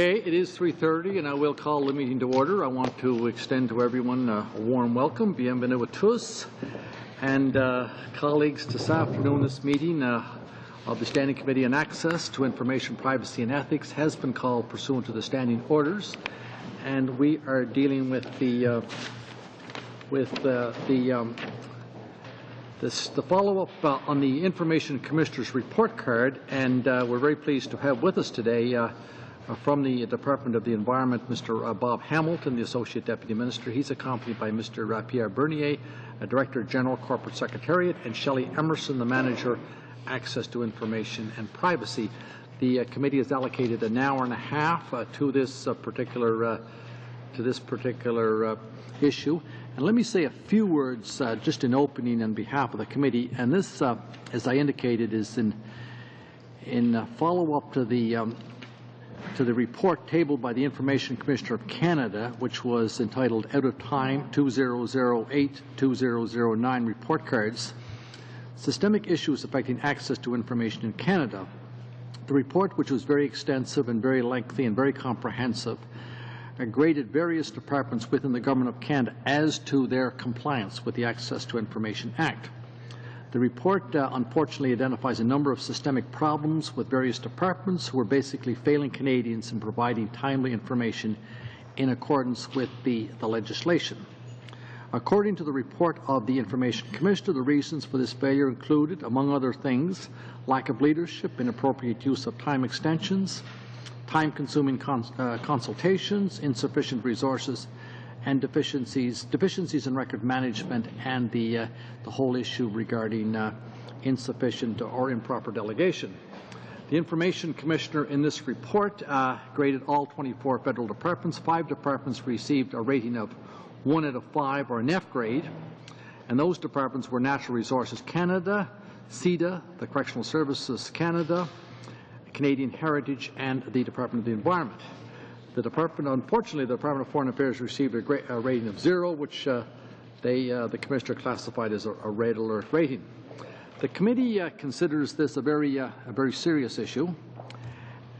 Okay, it is 3:30 and I will call the meeting to order. I want to extend to everyone a warm welcome. Bienvenue à tous. And colleagues, this afternoon this meeting of the Standing Committee on Access to Information, Privacy and Ethics has been called pursuant to the standing orders, and we are dealing with the follow-up on the Information Commissioner's report card, and we're very pleased to have with us today from the Department of the Environment, Mr. Bob Hamilton, the Associate Deputy Minister. He's accompanied by Mr. Pierre Bernier, Director General, Corporate Secretariat, and Shelley Emerson, the Manager, Access to Information and Privacy. The committee has allocated an hour and a half to this particular issue. And let me say a few words just in opening on behalf of the committee. And this, as I indicated, is in follow-up to the report tabled by the Information Commissioner of Canada, which was entitled Out of Time 2008-2009 Report Cards, Systemic Issues Affecting Access to Information in Canada. The report, which was very extensive and very lengthy and very comprehensive, graded various departments within the Government of Canada as to their compliance with the Access to Information Act. The report unfortunately identifies a number of systemic problems with various departments who are basically failing Canadians in providing timely information in accordance with the legislation. According to the report of the Information Commissioner, the reasons for this failure included, among other things, lack of leadership, inappropriate use of time extensions, time-consuming consultations, insufficient resources, and deficiencies in record management, and the whole issue regarding insufficient or improper delegation. The Information Commissioner in this report graded all 24 federal departments. 5 departments received a rating of 1 out of 5 or an F grade, and those departments were Natural Resources Canada, CEDA, the Correctional Services Canada, Canadian Heritage, and the Department of the Environment. Unfortunately, the Department of Foreign Affairs received a rating of 0, which the Commissioner classified as a red alert rating. The committee considers this a very serious issue,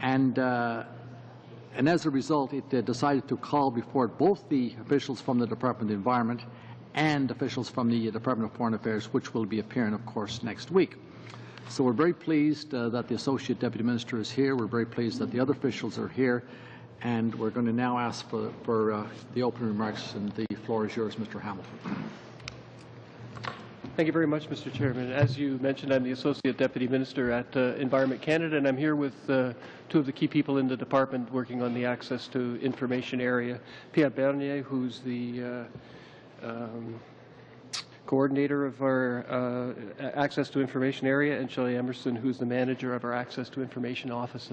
and as a result, it decided to call before it both the officials from the Department of the Environment and officials from the Department of Foreign Affairs, which will be appearing, of course, next week. So we're very pleased that the Associate Deputy Minister is here. We're very pleased that the other officials are here. And we're going to now ask for the opening remarks, and the floor is yours, Mr. Hamilton. Thank you very much, Mr. Chairman. As you mentioned, I'm the Associate Deputy Minister at Environment Canada, and I'm here with 2 of the key people in the department working on the Access to Information area. Pierre Bernier, who's the coordinator of our Access to Information area, and Shelley Emerson, who's the manager of our Access to Information office.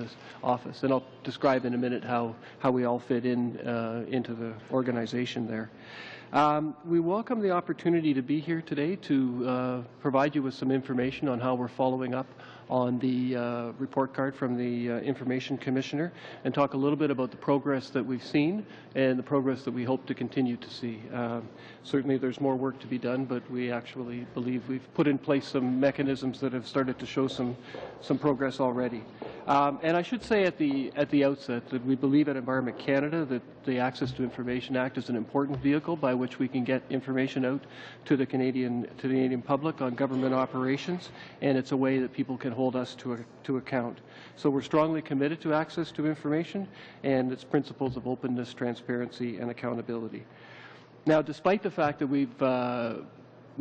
And I'll describe in a minute how we all fit into the organization there. We welcome the opportunity to be here today to provide you with some information on how we're following up on the report card from the Information Commissioner, and talk a little bit about the progress that we've seen and the progress that we hope to continue to see. Certainly there's more work to be done, but we actually believe we've put in place some mechanisms that have started to show some progress already. And I should say at the outset that we believe at Environment Canada that the Access to Information Act is an important vehicle by which we can get information out to the Canadian public on government operations, and it's a way that people can hold us to account. So we're strongly committed to access to information and its principles of openness, transparency, and accountability. Now, despite the fact that we've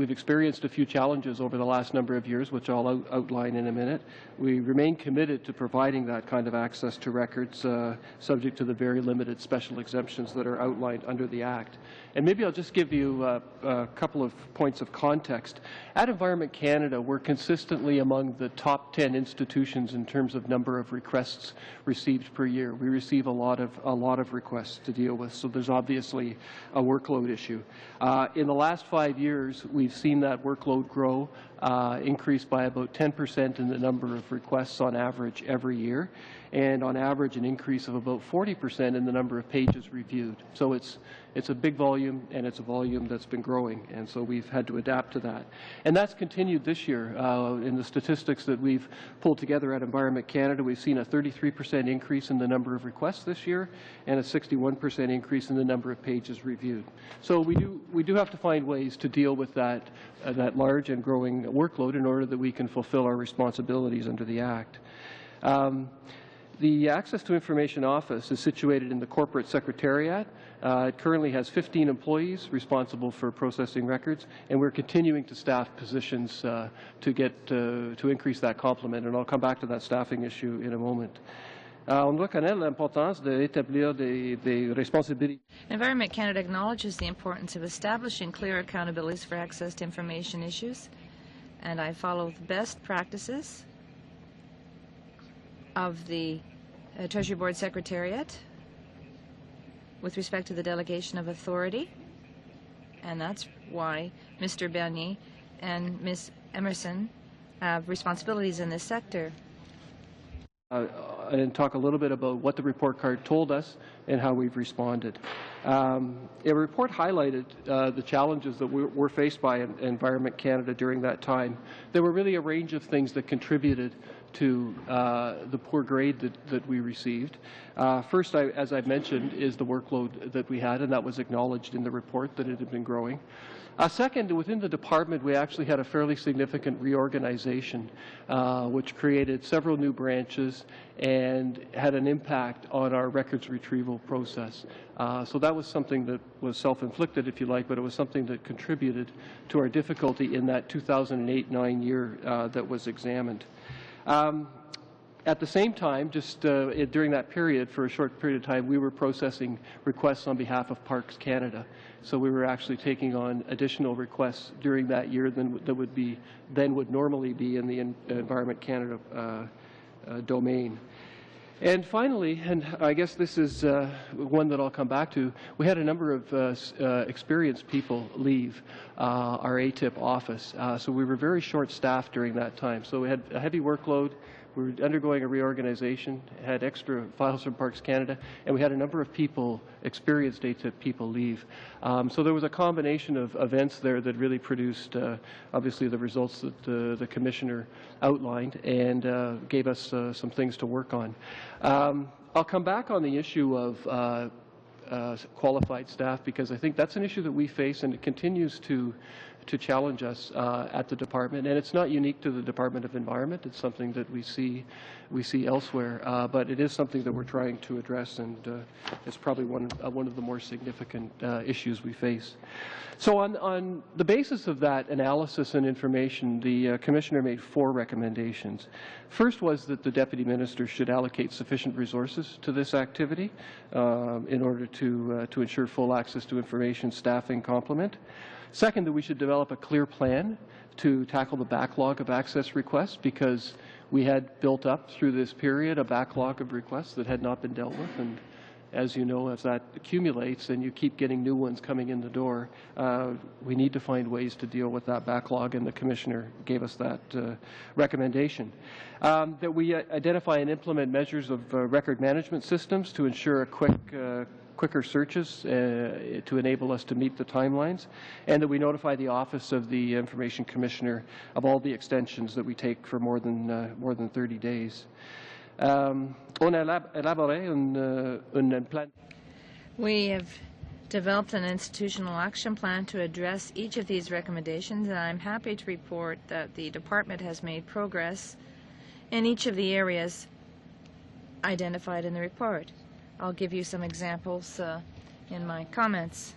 experienced a few challenges over the last number of years, which I'll outline in a minute, we remain committed to providing that kind of access to records subject to the very limited special exemptions that are outlined under the Act. And maybe I'll just give you a couple of points of context. At Environment Canada, we're consistently among the top 10 institutions in terms of number of requests received per year. We receive a lot of requests to deal with, so there's obviously a workload issue. In the last 5 years, we've seen that workload grow, increase by about 10% in the number of requests on average every year. and on average an increase of about 40% in the number of pages reviewed. So it's a big volume, and it's a volume that's been growing, and so we've had to adapt to that. And that's continued this year. In the statistics that we've pulled together at Environment Canada, we've seen a 33% increase in the number of requests this year, and a 61% increase in the number of pages reviewed. So we do have to find ways to deal with that large and growing workload in order that we can fulfill our responsibilities under the Act. The Access to Information Office is situated in the Corporate Secretariat. It currently has 15 employees responsible for processing records, and we're continuing to staff positions to increase that complement, and I'll come back to that staffing issue in a moment. On reconnaît l'importance d'établir des responsabilités. Environment Canada acknowledges the importance of establishing clear accountabilities for access to information issues, and I follow the best practices of the Treasury Board Secretariat with respect to the delegation of authority, and that's why Mr. Bernier and Ms. Emerson have responsibilities in this sector. And talk a little bit about what the report card told us and how we've responded. A report highlighted the challenges that we're faced by in Environment Canada during that time. There were really a range of things that contributed to the poor grade that we received. First, as I've mentioned, is the workload that we had, and that was acknowledged in the report that it had been growing. Second, within the department, we actually had a fairly significant reorganization, which created several new branches and had an impact on our records retrieval process. So that was something that was self-inflicted, if you like, but it was something that contributed to our difficulty in that 2008-9 year that was examined. At the same time, just during that period, for a short period of time, we were processing requests on behalf of Parks Canada. So we were actually taking on additional requests during that year than would normally be in the Environment Canada domain. And finally, and I guess this is one that I'll come back to, we had a number of experienced people leave our ATIP office. So we were very short-staffed during that time. So we had a heavy workload. We were undergoing a reorganization, had extra files from Parks Canada, and we had a number of people, experienced ATIP people, leave. So there was a combination of events there that really produced, obviously, the results that the Commissioner outlined and gave us some things to work on. I'll come back on the issue of qualified staff, because I think that's an issue that we face, and it continues to challenge us at the department, and it's not unique to the Department of Environment. It's something that we see elsewhere, but it is something that we're trying to address, and it's probably one of the more significant issues we face. So on the basis of that analysis and information, the Commissioner made 4 recommendations. First was that the Deputy Minister should allocate sufficient resources to this activity in order to ensure full access to information, staffing, complement. Second, that we should develop a clear plan to tackle the backlog of access requests, because we had built up through this period a backlog of requests that had not been dealt with, and as you know, as that accumulates and you keep getting new ones coming in the door, we need to find ways to deal with that backlog, and the Commissioner gave us that recommendation. That we identify and implement measures of record management systems to ensure a quicker searches to enable us to meet the timelines, and that we notify the Office of the Information Commissioner of all the extensions that we take for more than 30 days. We have developed an institutional action plan to address each of these recommendations, and I'm happy to report that the department has made progress in each of the areas identified in the report. I'll give you some examples in my comments.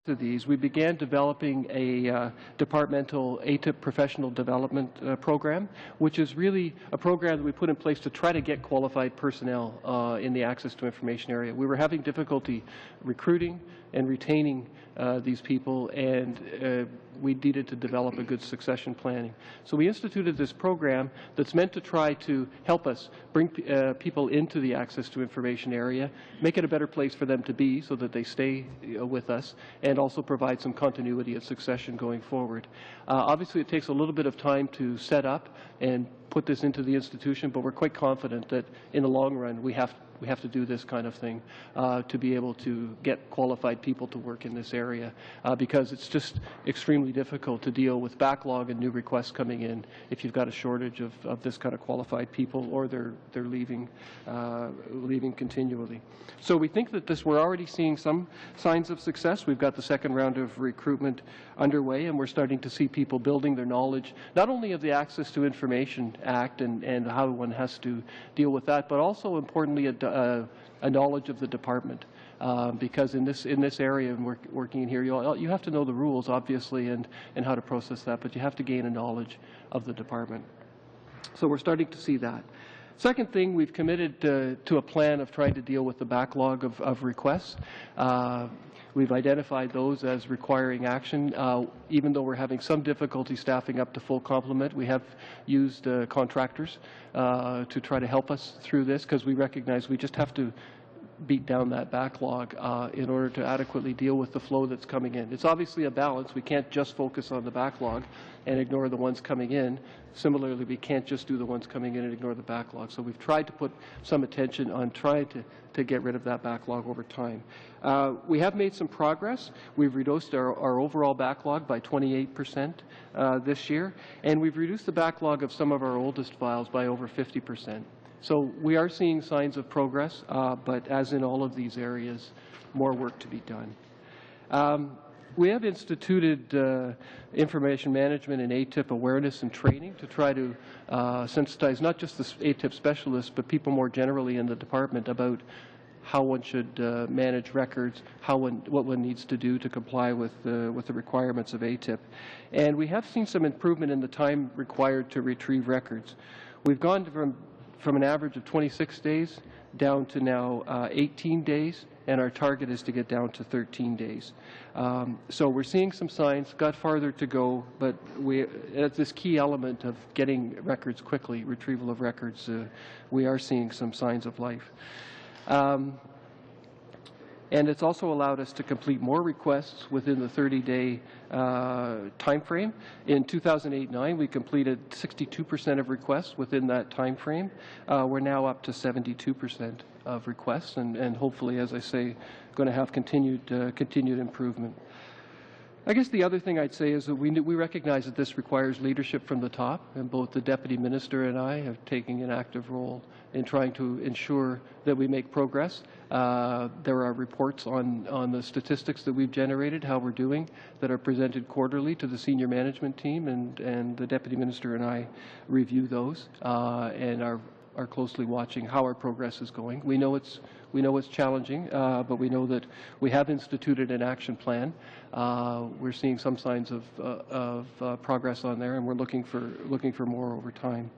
To these, we began developing a departmental ATIP professional development program, which is really a program that we put in place to try to get qualified personnel in the access to information area. We were having difficulty recruiting and retaining these people, and we needed to develop a good succession planning. So we instituted this program that's meant to try to help us bring people into the access to information area, make it a better place for them to be so that they stay with us, and and also provide some continuity of succession going forward. Obviously, it takes a little bit of time to set up and put this into the institution, but we're quite confident that in the long run we have to do this kind of thing to be able to get qualified people to work in this area because it's just extremely difficult to deal with backlog and new requests coming in if you've got a shortage of this kind of qualified people or they're leaving continually. So we think that we're already seeing some signs of success. We've got the second round of recruitment underway, and we're starting to see people building their knowledge, not only of the Access to Information Act and how one has to deal with that, but also importantly a knowledge of the department. Because in this area and working in here, you have to know the rules, obviously, and how to process that, but you have to gain a knowledge of the department. So we're starting to see that. Second thing, we've committed to a plan of trying to deal with the backlog of requests. We've identified those as requiring action. Even though we're having some difficulty staffing up to full complement, we have used contractors to try to help us through this because we recognize we just have to beat down that backlog in order to adequately deal with the flow that's coming in. It's obviously a balance. We can't just focus on the backlog and ignore the ones coming in. Similarly, we can't just do the ones coming in and ignore the backlog. So we've tried to put some attention on trying to get rid of that backlog over time. We have made some progress. We've reduced our overall backlog by 28% this year, and we've reduced the backlog of some of our oldest files by over 50%. So we are seeing signs of progress, but as in all of these areas, more work to be done. We have instituted information management and ATIP awareness and training to try to sensitize not just the ATIP specialists, but people more generally in the department about how one should manage records, what one needs to do to comply with the requirements of ATIP. And we have seen some improvement in the time required to retrieve records. We've gone from an average of 26 days down to now 18 days, and our target is to get down to 13 days. So we're seeing some signs, got farther to go, but at this key element of getting records quickly, retrieval of records, we are seeing some signs of life. And it's also allowed us to complete more requests within the 30-day time frame. In 2008-9, we completed 62% of requests within that time frame. We're now up to 72% of requests, and hopefully, as I say, going to have continued improvement. I guess the other thing I'd say is that we recognize that this requires leadership from the top, and both the Deputy Minister and I have taken an active role in trying to ensure that we make progress. There are reports on the statistics that we've generated, how we're doing, that are presented quarterly to the senior management team, and the Deputy Minister and I review those and are closely watching how our progress is going. We know it's challenging, but we know that we have instituted an action plan. We're seeing some signs of progress on there, and we're looking for more over time.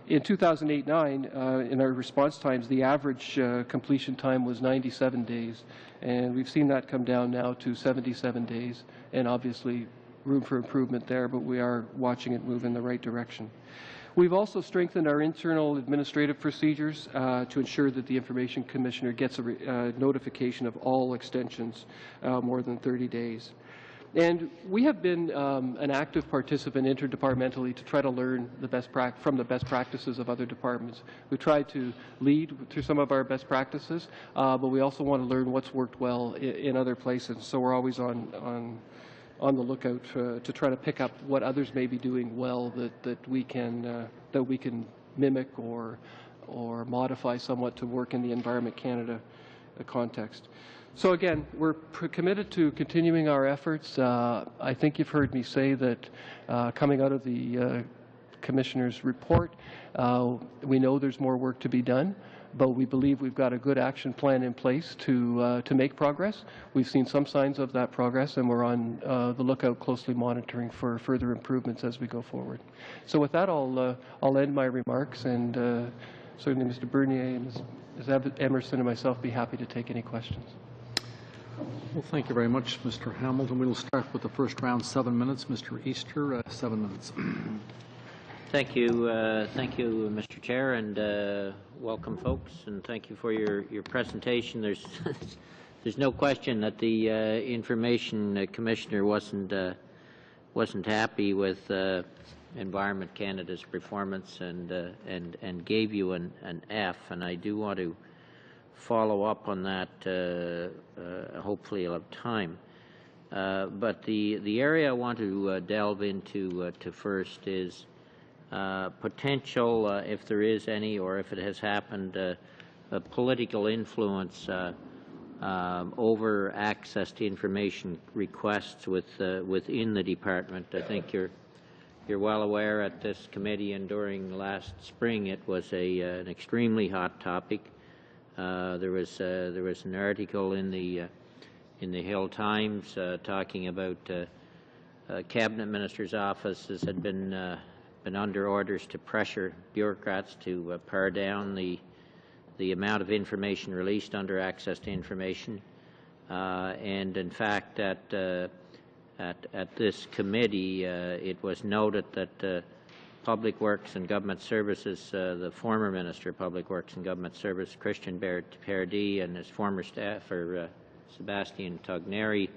In 2008-9, in our response times, the average completion time was 97 days, and we've seen that come down now to 77 days, and obviously room for improvement there, but we are watching it move in the right direction. We've also strengthened our internal administrative procedures to ensure that the Information Commissioner gets a notification of all extensions more than 30 days. And we have been an active participant interdepartmentally to try to learn from the best practices of other departments. We try to lead through some of our best practices, but we also want to learn what's worked well in other places. So we're always on the lookout to try to pick up what others may be doing well that we can mimic or modify somewhat to work in the Environment Canada context. So again, we're committed to continuing our efforts. I think you've heard me say that coming out of the Commissioner's report, we know there's more work to be done, but we believe we've got a good action plan in place to make progress. We've seen some signs of that progress, and we're on the lookout, closely monitoring for further improvements as we go forward. So with that, I'll end my remarks, and certainly Mr. Bernier and Ms. Emerson and myself be happy to take any questions. Well, thank you very much, Mr. Hamilton. We'll start with the first round, 7 minutes. Mr. Easter, 7 minutes. Thank you, Mr. Chair, and welcome, folks, and thank you for your presentation. There's there's no question that the Information Commissioner wasn't happy with Environment Canada's performance and gave you an F, and I do want to follow up on that. Hopefully, I'll have time. But the area I want to delve into to first is potential, if there is any, or if it has happened, political influence over access to information requests within the department. I think you're well aware at this committee, and during last spring it was an extremely hot topic. There was an article in the Hill Times talking about cabinet minister's offices had been under orders to pressure bureaucrats to pare down the amount of information released under access to information, and in fact at this committee it was noted that Public Works and Government Services, the former Minister of Public Works and Government Services, Christian Perdue, and his former staffer Sebastian Togneri,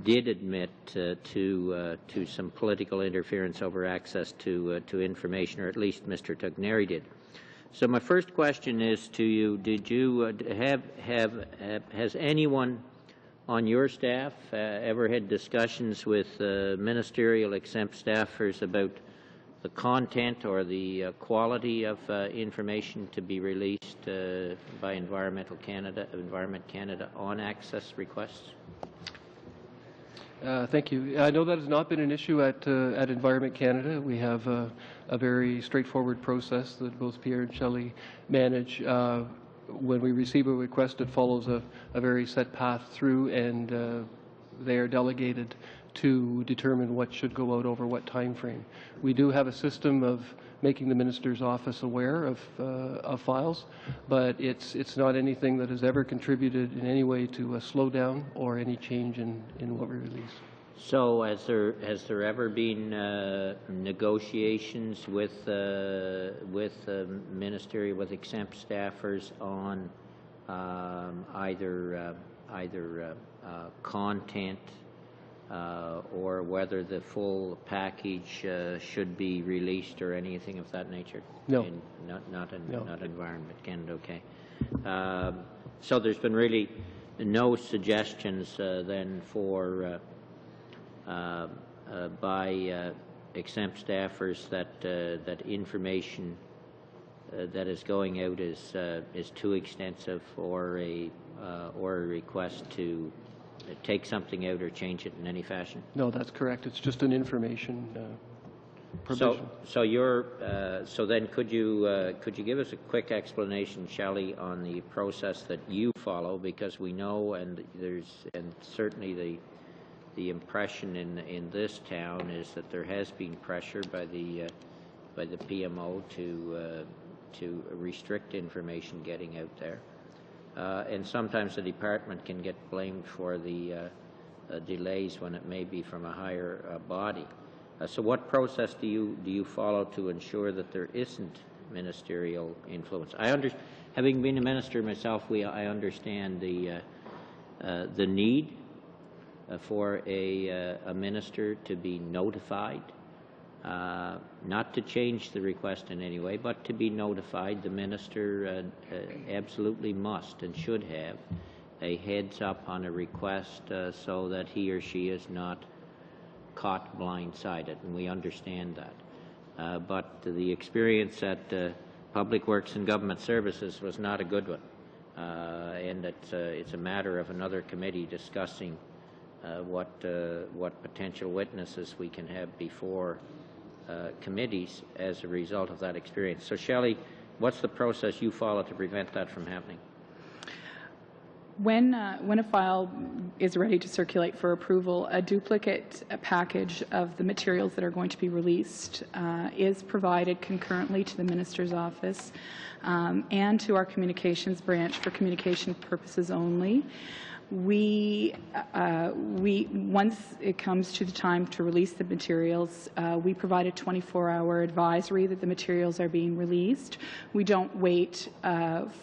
did admit to some political interference over access to information, or at least Mr. Togneri did. So my first question is to you: did you has anyone on your staff ever had discussions with ministerial exempt staffers about the content or the quality of information to be released by Environment Canada on access requests? Thank you. I know that has not been an issue at Environment Canada. We have a very straightforward process that both Pierre and Shelley manage. When we receive a request, it follows a very set path through, and they are delegated to determine what should go out over what time frame. We do have a system of making the Minister's office aware of files, but it's not anything that has ever contributed in any way to a slowdown or any change in what we release. So has there ever been negotiations with ministerial, with exempt staffers on either content or whether the full package should be released or anything of that nature? No. Not Environment Canada, okay. So there's been really no suggestions then for by exempt staffers that information that is going out is too extensive, or a request to take something out or change it in any fashion? No, that's correct. It's just an information provision. So then could you give us a quick explanation, Shelley, on the process that you follow, because we know, and certainly the impression in this town is that there has been pressure by the PMO to restrict information getting out there. And sometimes the department can get blamed for the delays when it may be from a higher body. So what process do you follow to ensure that there isn't ministerial influence? Having been a minister myself, I understand the need for a minister to be notified, not to change the request in any way, but to be notified. The minister absolutely must and should have a heads up on a request so that he or she is not caught blindsided, and we understand that. But the experience at Public Works and Government Services was not a good one, and it's a matter of another committee discussing what potential witnesses we can have before committees as a result of that experience. So, Shelley, what's the process you follow to prevent that from happening? When a file is ready to circulate for approval, a duplicate package of the materials that are going to be released is provided concurrently to the Minister's office and to our communications branch for communication purposes only. once it comes to the time to release the materials, we provide a 24-hour advisory that the materials are being released. We don't wait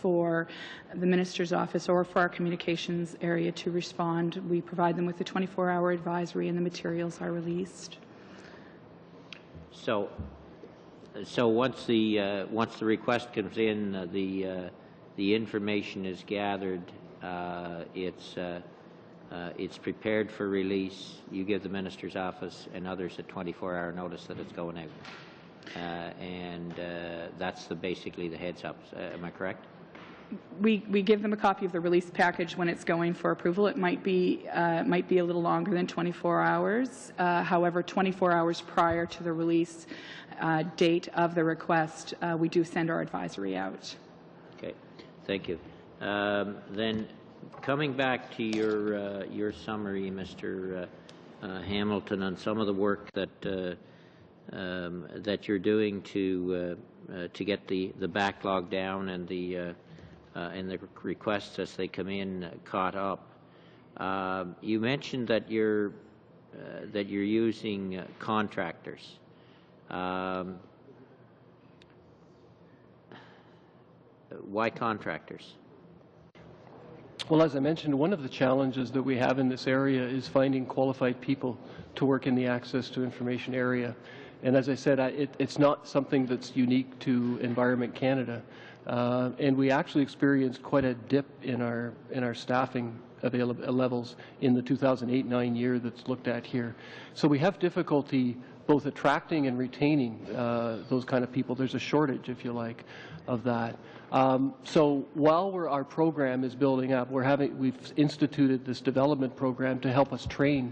for the Minister's office or for our communications area to respond. We provide them with a 24-hour advisory and the materials are released. So once the request comes in, the information is gathered. It's prepared for release. You give the minister's office and others a 24-hour notice that it's going out, and that's basically the heads up. Am I correct? We give them a copy of the release package when it's going for approval. It might be a little longer than 24 hours. However, 24 hours prior to the release date of the request, we do send our advisory out. Okay, thank you. Then, coming back to your summary, Mr. Hamilton, on some of the work that that you're doing to get the backlog down and the requests as they come in caught up. You mentioned that you're using contractors. Why contractors? Well, as I mentioned, one of the challenges that we have in this area is finding qualified people to work in the access to information area. And as I said, it's not something that's unique to Environment Canada. And we actually experienced quite a dip in our staffing levels in the 2008-9 year that's looked at here. So we have difficulty both attracting and retaining those kind of people. There's a shortage, if you like, of that. So while our program is building up, we've instituted this development program to help us train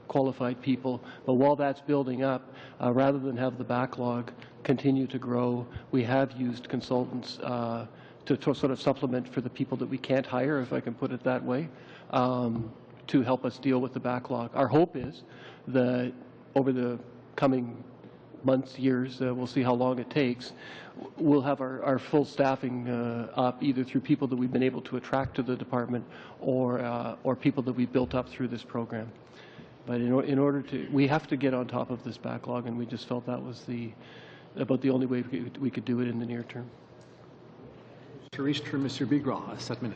qualified people. But while that's building up, rather than have the backlog continue to grow, we have used consultants to sort of supplement for the people that we can't hire, if I can put it that way, to help us deal with the backlog. Our hope is that over the coming months, years, we'll see how long it takes, we'll have our full staffing up, either through people that we've been able to attract to the department or people that we've built up through this program. But in order to, we have to get on top of this backlog, and we just felt that was about the only way we could do it in the near term. Mr. Bigras, 7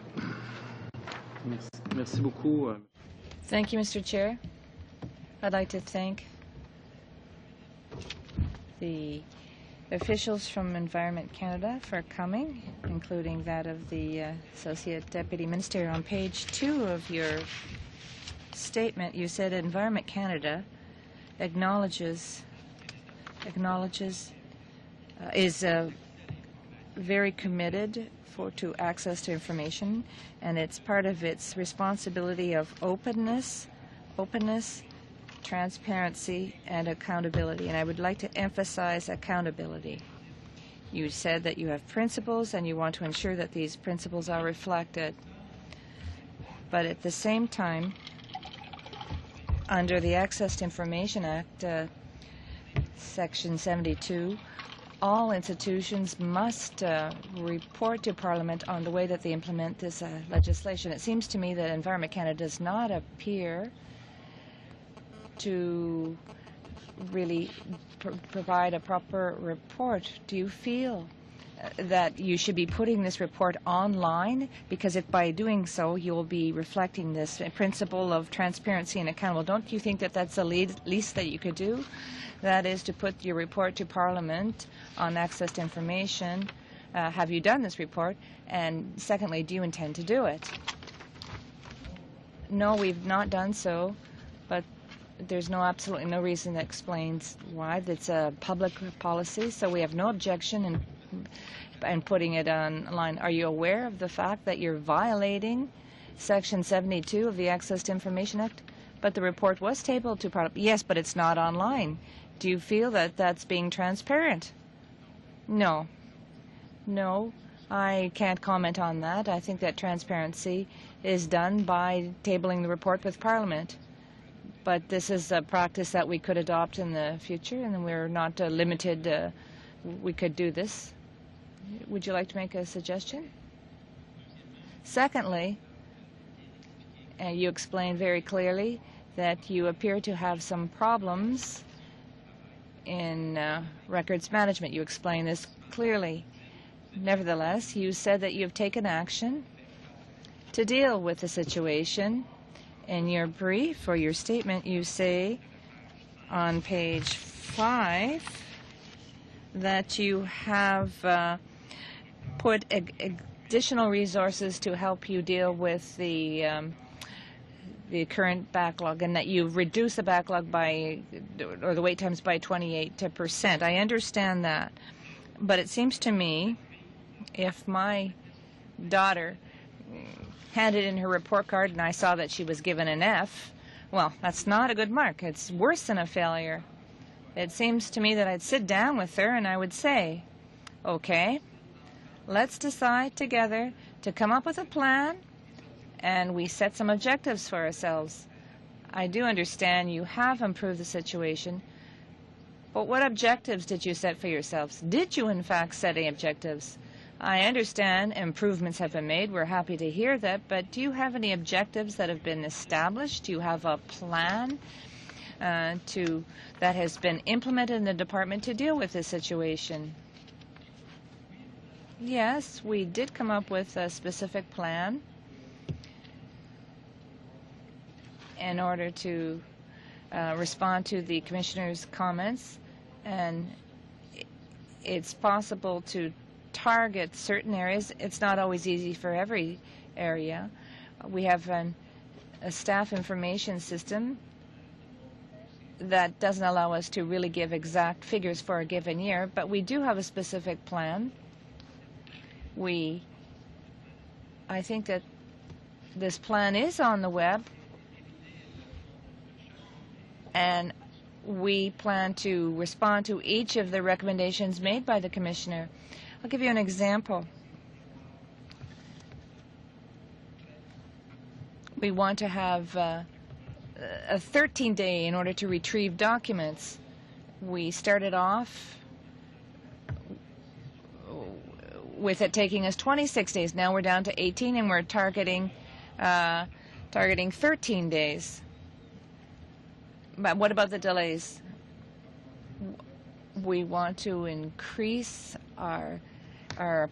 minutes. Merci beaucoup. Thank you, Mr. Chair. I'd like to thank the officials from Environment Canada for coming, including that of the Associate Deputy Minister. On page 2 of your statement, you said Environment Canada is very committed to access to information, and it's part of its responsibility of openness, transparency, and accountability. And I would like to emphasize accountability. You said that you have principles and you want to ensure that these principles are reflected. But at the same time, under the Access to Information Act, Section 72, all institutions must report to Parliament on the way that they implement this legislation. It seems to me that Environment Canada does not appear to really provide a proper report. Do you feel that you should be putting this report online? Because if by doing so you will be reflecting this principle of transparency and accountable, don't you think that that's the least that you could do? That is to put your report to Parliament on access to information. Have you done this report? And secondly, do you intend to do it? No, we've not done so, but there's absolutely no reason that explains why. That's a public policy, so we have no objection in putting it online. Are you aware of the fact that you're violating Section 72 of the Access to Information Act? But the report was tabled to Parliament. Yes, but it's not online. Do you feel that that's being transparent? No. No, I can't comment on that. I think that transparency is done by tabling the report with Parliament. But this is a practice that we could adopt in the future, and we're not limited. We could do this. Would you like to make a suggestion? Secondly, you explained very clearly that you appear to have some problems in records management. You explained this clearly. Nevertheless, you said that you have taken action to deal with the situation. In your brief or your statement, you say on page 5 that you have put additional resources to help you deal with the current backlog, and that you've reduced the backlog by, or the wait times by 28%. I understand that, but it seems to me if my daughter handed in her report card and I saw that she was given an F, well, that's not a good mark. It's worse than a failure. It seems to me that I'd sit down with her and I would say, okay, let's decide together to come up with a plan, and we set some objectives for ourselves. I do understand you have improved the situation, but what objectives did you set for yourselves? Did you in fact set any objectives? I understand improvements have been made. We're happy to hear that, but do you have any objectives that have been established? Do you have a plan that has been implemented in the department to deal with this situation? Yes, we did come up with a specific plan in order to respond to the Commissioner's comments, and it's possible to target certain areas. It's not always easy for every area. We have a staff information system that doesn't allow us to really give exact figures for a given year, but we do have a specific plan. I think that this plan is on the web, and we plan to respond to each of the recommendations made by the Commissioner. I'll give you an example. We want to have a 13-day in order to retrieve documents. We started off with it taking us 26 days. Now we're down to 18, and we're targeting 13 days. But what about the delays? We want to increase our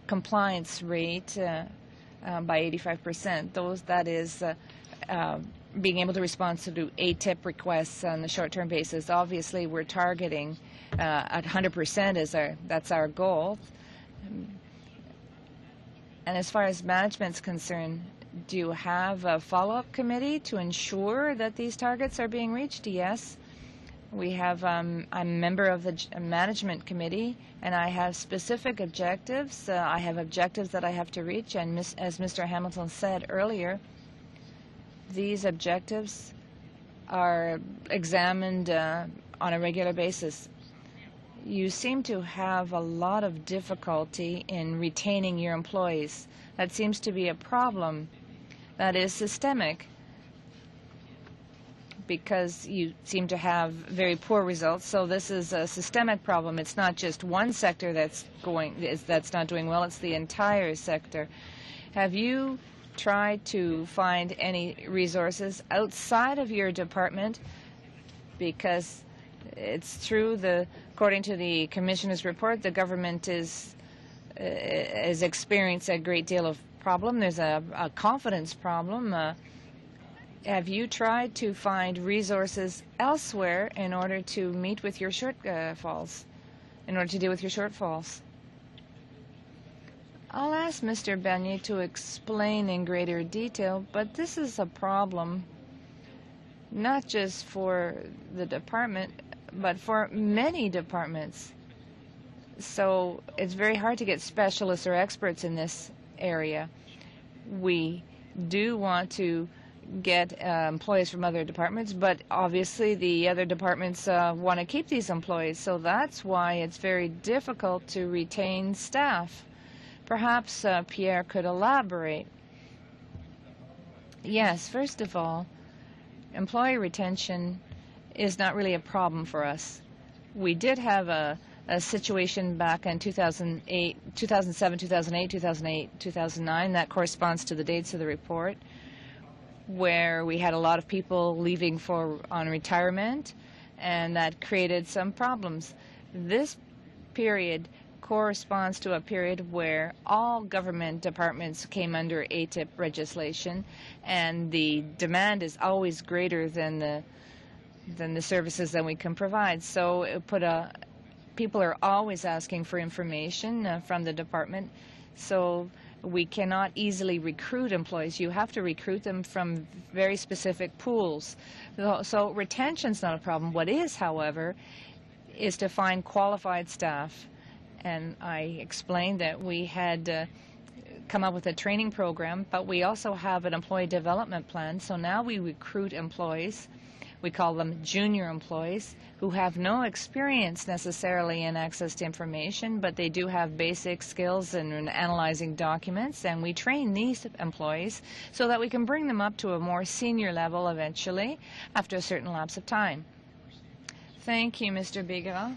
compliance rate by 85%. That is being able to respond to ATIP requests on the short-term basis. Obviously, we're targeting at 100% that's our goal. And as far as management's concerned, do you have a follow-up committee to ensure that these targets are being reached? Yes. We have, I'm a member of the management committee, and I have specific objectives. I have objectives that I have to reach, and as Mr. Hamilton said earlier, these objectives are examined on a regular basis. You seem to have a lot of difficulty in retaining your employees. That seems to be a problem that is systemic, because you seem to have very poor results. So this is a systemic problem. It's not just one sector that's not doing well, it's the entire sector. Have you tried to find any resources outside of your department? Because it's true, according to the Commissioner's report, the government is experiencing a great deal of problem. There's a confidence problem. Have you tried to find resources elsewhere in order to meet with your shortfalls, in order to deal with your shortfalls? I'll ask Mr. Bernier to explain in greater detail, but this is a problem not just for the department, but for many departments. So it's very hard to get specialists or experts in this area. We do want to get employees from other departments, but obviously the other departments want to keep these employees, so that's why it's very difficult to retain staff. Perhaps Pierre could elaborate. Yes, first of all, employee retention is not really a problem for us. We did have a situation back in 2007, 2008, 2009 that corresponds to the dates of the report. where we had a lot of people leaving on retirement, and that created some problems. This period corresponds to a period where all government departments came under ATIP legislation, and the demand is always greater than the services that we can provide. So it people are always asking for information from the department, so we cannot easily recruit employees. You have to recruit them from very specific pools. So retention's not a problem. What is, however, is to find qualified staff. And I explained that we had come up with a training program, but we also have an employee development plan. So now we recruit employees. We call them junior employees who have no experience necessarily in access to information, but they do have basic skills in analyzing documents, and we train these employees so that we can bring them up to a more senior level eventually after a certain lapse of time. Thank you, Mr. Bigra.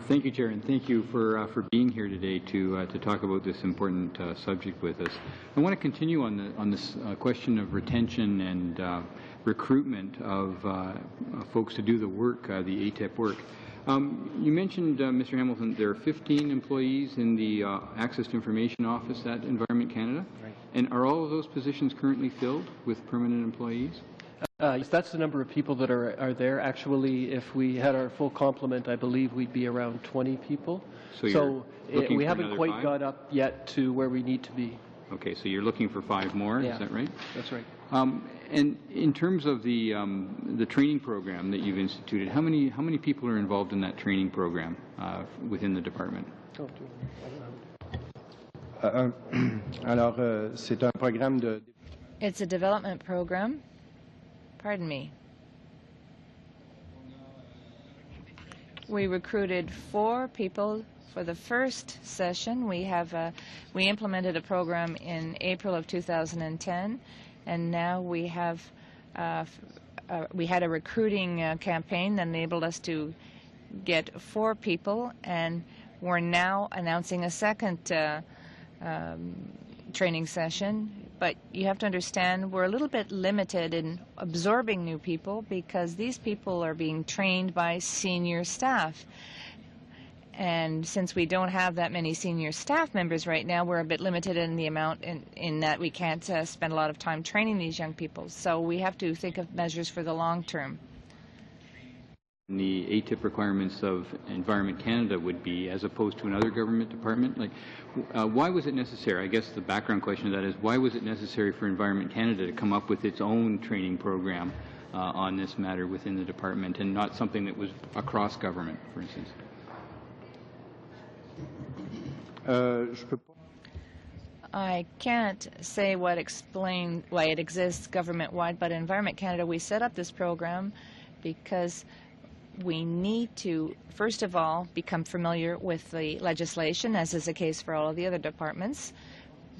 Thank you, Chair, and thank you for being here today to talk about this important subject with us. I want to continue on this question of retention and recruitment of folks to do the work, the ATIP work. You mentioned, Mr. Hamilton, there are 15 employees in the Access to Information Office at Environment Canada. Right. And are all of those positions currently filled with permanent employees? Yes, that's the number of people that are there. Actually, if we had our full complement, I believe we'd be around 20 people. So we haven't quite got up yet to where we need to be. Okay, so you're looking for 5 more, Yeah, is that right? That's right. And in terms of the training program that you've instituted, how many people are involved in that training program within the department? C'est un programme de... It's a development program. Pardon me. We recruited 4 people for the first session. We implemented a program in April of 2010, and now we had a recruiting campaign that enabled us to get 4 people, and we're now announcing a second training session. But you have to understand we're a little bit limited in absorbing new people because these people are being trained by senior staff. And since we don't have that many senior staff members right now, we're a bit limited in the amount in that we can't spend a lot of time training these young people. So we have to think of measures for the long term. The ATIP requirements of Environment Canada would be, as opposed to another government department? Like, why was it necessary? I guess the background question to that is, why was it necessary for Environment Canada to come up with its own training program on this matter within the department and not something that was across government, for instance? I can't say why it exists government-wide, but Environment Canada, we set up this program because we need to, first of all, become familiar with the legislation, as is the case for all of the other departments,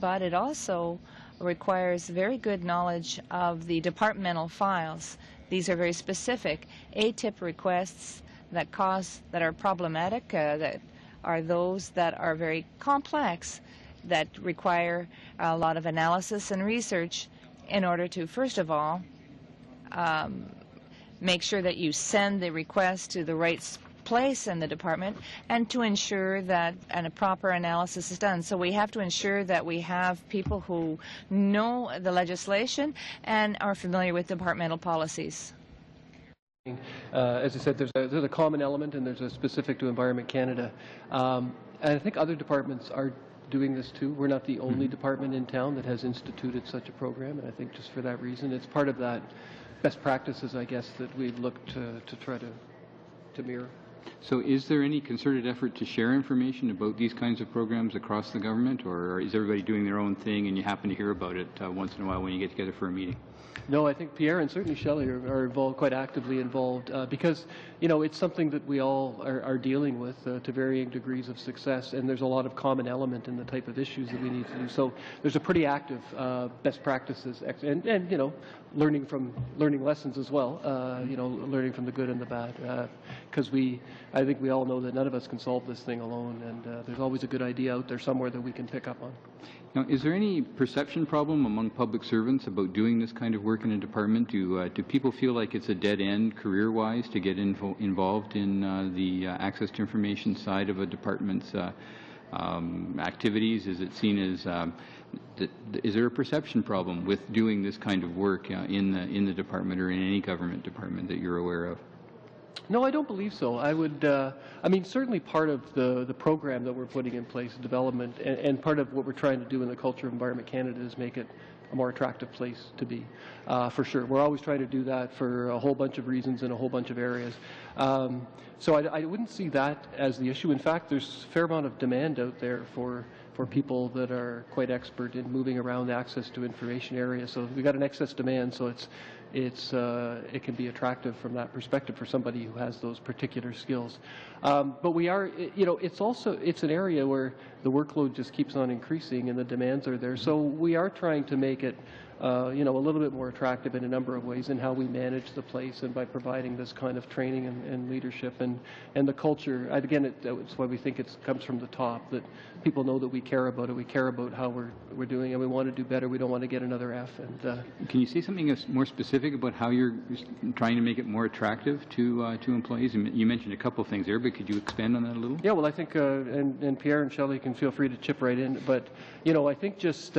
but it also requires very good knowledge of the departmental files. These are very specific. ATIP requests that are problematic, that are those that are very complex, that require a lot of analysis and research in order to, first of all, make sure that you send the request to the right place in the department and to ensure that a proper analysis is done. So we have to ensure that we have people who know the legislation and are familiar with departmental policies. As I said, there's a common element and there's a specific to Environment Canada. And I think other departments are doing this too. We're not the only department in town that has instituted such a program, and I think just for that reason, it's part of that best practices, I guess, that we look to try to mirror. So is there any concerted effort to share information about these kinds of programs across the government, or is everybody doing their own thing and you happen to hear about it once in a while when you get together for a meeting? No, I think Pierre and certainly Shelley are involved, quite actively involved, because, you know, it's something that we all are dealing with to varying degrees of success, and there's a lot of common element in the type of issues that we need to do. So there's a pretty active best practices, and you know, learning lessons as well, you know, learning from the good and the bad, because we I think we all know that none of us can solve this thing alone, and there's always a good idea out there somewhere that we can pick up on. Now, is there any perception problem among public servants about doing this kind of work in a department? Do people feel like it's a dead end career-wise to get involved in the access to information side of a department's activities? Is it seen as is there a perception problem with doing this kind of work in the department or in any government department that you're aware of? No, I don't believe so. I would, I mean, certainly part of the program that we're putting in place, development, and part of what we're trying to do in the Culture of Environment Canada is make it a more attractive place to be, for sure. We're always trying to do that for a whole bunch of reasons in a whole bunch of areas. So I wouldn't see that as the issue. In fact, there's a fair amount of demand out there for people that are quite expert in moving around the access to information area. So we've got an excess demand, so it can be attractive from that perspective for somebody who has those particular skills. But we are, you know, it's an area where the workload just keeps on increasing and the demands are there. So we are trying to make it, you know, a little bit more attractive in a number of ways in how we manage the place and by providing this kind of training and leadership and the culture. Again, it's why we think it comes from the top, that people know that we care about it. We care about how we're doing, and we want to do better. We don't want to get another F. And can you say something more specific about how you're trying to make it more attractive to employees? You mentioned a couple of things there, but could you expand on that a little? Yeah, well, I think, and Pierre and Shelley can feel free to chip right in, but, you know, I think just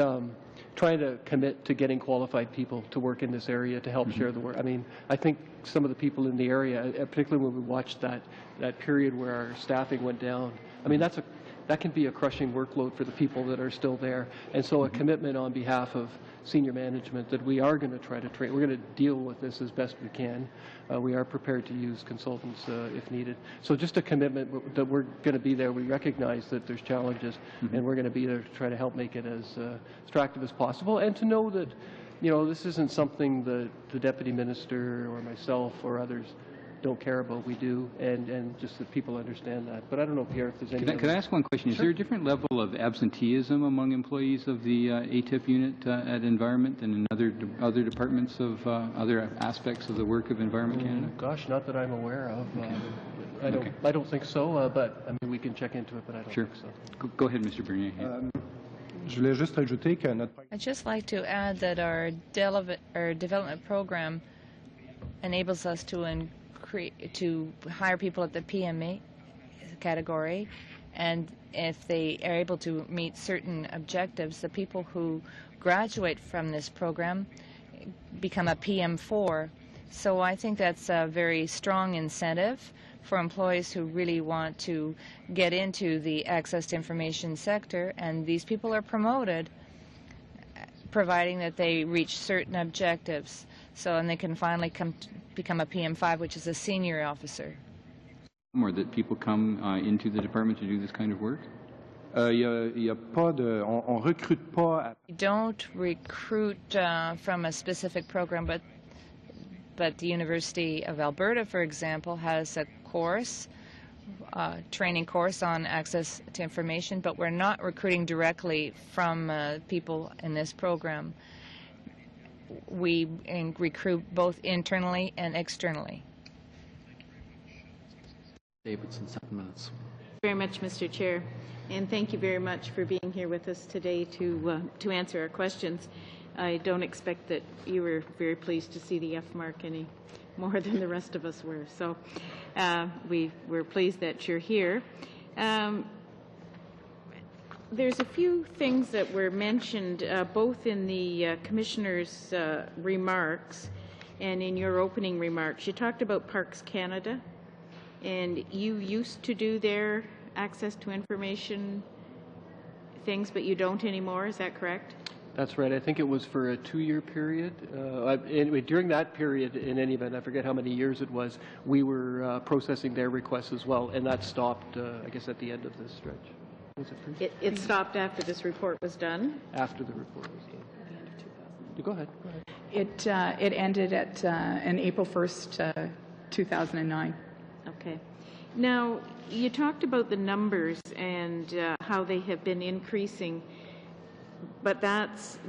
trying to commit to getting qualified people to work in this area to help share the work. I mean, I think some of the people in the area, particularly when we watched that period where our staffing went down, I mean, that can be a crushing workload for the people that are still there. And so a commitment on behalf of senior management that we are going to try to train. We're going to deal with this as best we can. We are prepared to use consultants if needed. So just a commitment that we're going to be there. We recognize that there's challenges, and we're going to be there to try to help make it as attractive as possible, and to know that, you know, this isn't something that the Deputy Minister or myself or others don't care about. We do, and just that people understand that. But I don't know, Pierre, if there's any... Could I ask one question? Is there a different level of absenteeism among employees of the ATIP unit at Environment than in other departments of other aspects of the work of Environment Canada? Gosh, not that I'm aware of. Okay. I don't think so, but I mean, we can check into it, but I don't think so. Go ahead, Mr. Bernier. I'd just like to add that our development program enables us to hire people at the PMA category, and if they are able to meet certain objectives, the people who graduate from this program become a PM4. So I think that's a very strong incentive for employees who really want to get into the access to information sector, and these people are promoted providing that they reach certain objectives. So, and they can finally become a PM5, which is a senior officer. Or that people come into the department to do this kind of work? We don't recruit from a specific program, but the University of Alberta, for example, has a course, training course on access to information, but we're not recruiting directly from people in this program. We recruit both internally and externally. Davidson, 7 minutes. Very much, Mr. Chair, and thank you very much for being here with us today to answer our questions. I don't expect that you were very pleased to see the F mark any more than the rest of us were. So we're pleased that you're here. There's a few things that were mentioned both in the Commissioner's remarks and in your opening remarks. You talked about Parks Canada, and you used to do their access to information things, but you don't anymore. Is that correct? That's right. I think it was for a 2-year period. Anyway, during that period, in any event, I forget how many years it was, we were processing their requests as well, and that stopped, I guess, at the end of this stretch. It stopped after this report was done? After the report was done. At the end of 2000. Go ahead. It ended at on April 1st, 2009. Okay. Now, you talked about the numbers and how they have been increasing, But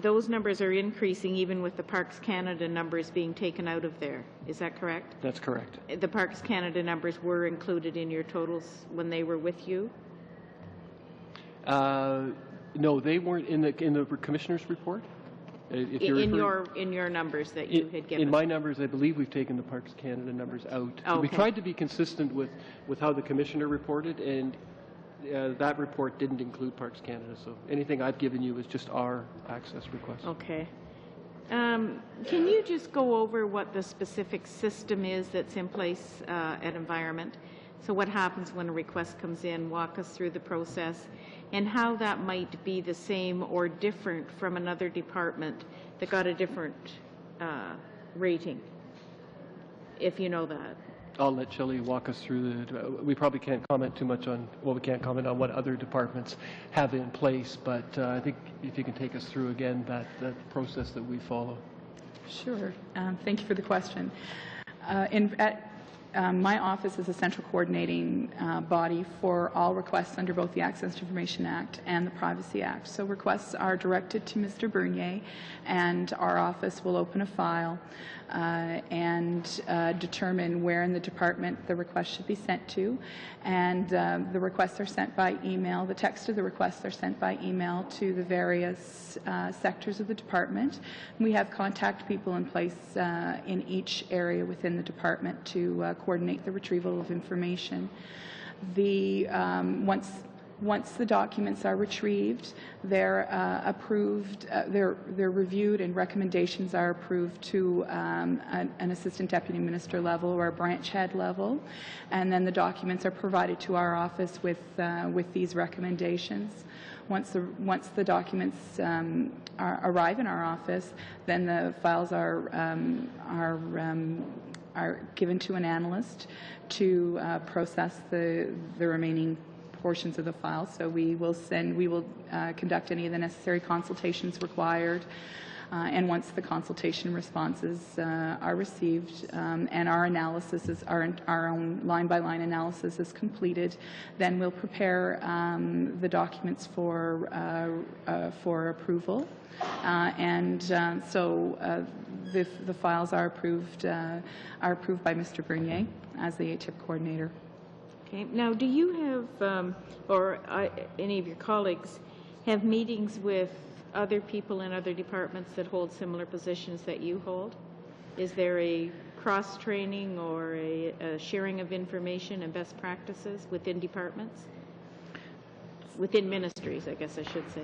those numbers are increasing even with the Parks Canada numbers being taken out of there. Is that correct? That's correct. The Parks Canada numbers were included in your totals when they were with you? No, they weren't in the commissioner's report. If you're In your numbers that you had given? In my numbers, I believe we've taken the Parks Canada numbers out. Okay. We tried to be consistent with how the commissioner reported, and that report didn't include Parks Canada. So anything I've given you is just our access request. Okay. Can you just go over what the specific system is that's in place at Environment? So what happens when a request comes in? Walk us through the process and how that might be the same or different from another department that got a different rating, if you know that. I'll let Shelley walk us through we probably can't comment too much on, well, we can't comment on what other departments have in place, but I think if you can take us through again that process that we follow. Sure. Thank you for the question. My office is a central coordinating body for all requests under both the Access to Information Act and the Privacy Act. So requests are directed to Mr. Bernier, and our office will open a file and determine where in the department the request should be sent to. And the requests are sent by email. The text of the requests are sent by email to the various sectors of the department. We have contact people in place in each area within the department to coordinate the retrieval of information. Once the documents are retrieved, they're approved, they're reviewed, and recommendations are approved to an assistant deputy minister level or a branch head level, and then the documents are provided to our office with these recommendations. Once the documents arrive in our office, then the files are given to an analyst to process the remaining portions of the file. So we will conduct any of the necessary consultations required, and once the consultation responses are received and our analysis our own line-by-line analysis is completed, then we'll prepare the documents for approval, so the files are approved by Mr. Bernier as the ATIP coordinator. Okay. Now, do you have, any of your colleagues, have meetings with other people in other departments that hold similar positions that you hold? Is there a cross-training or a sharing of information and best practices within departments? Within ministries, I guess I should say.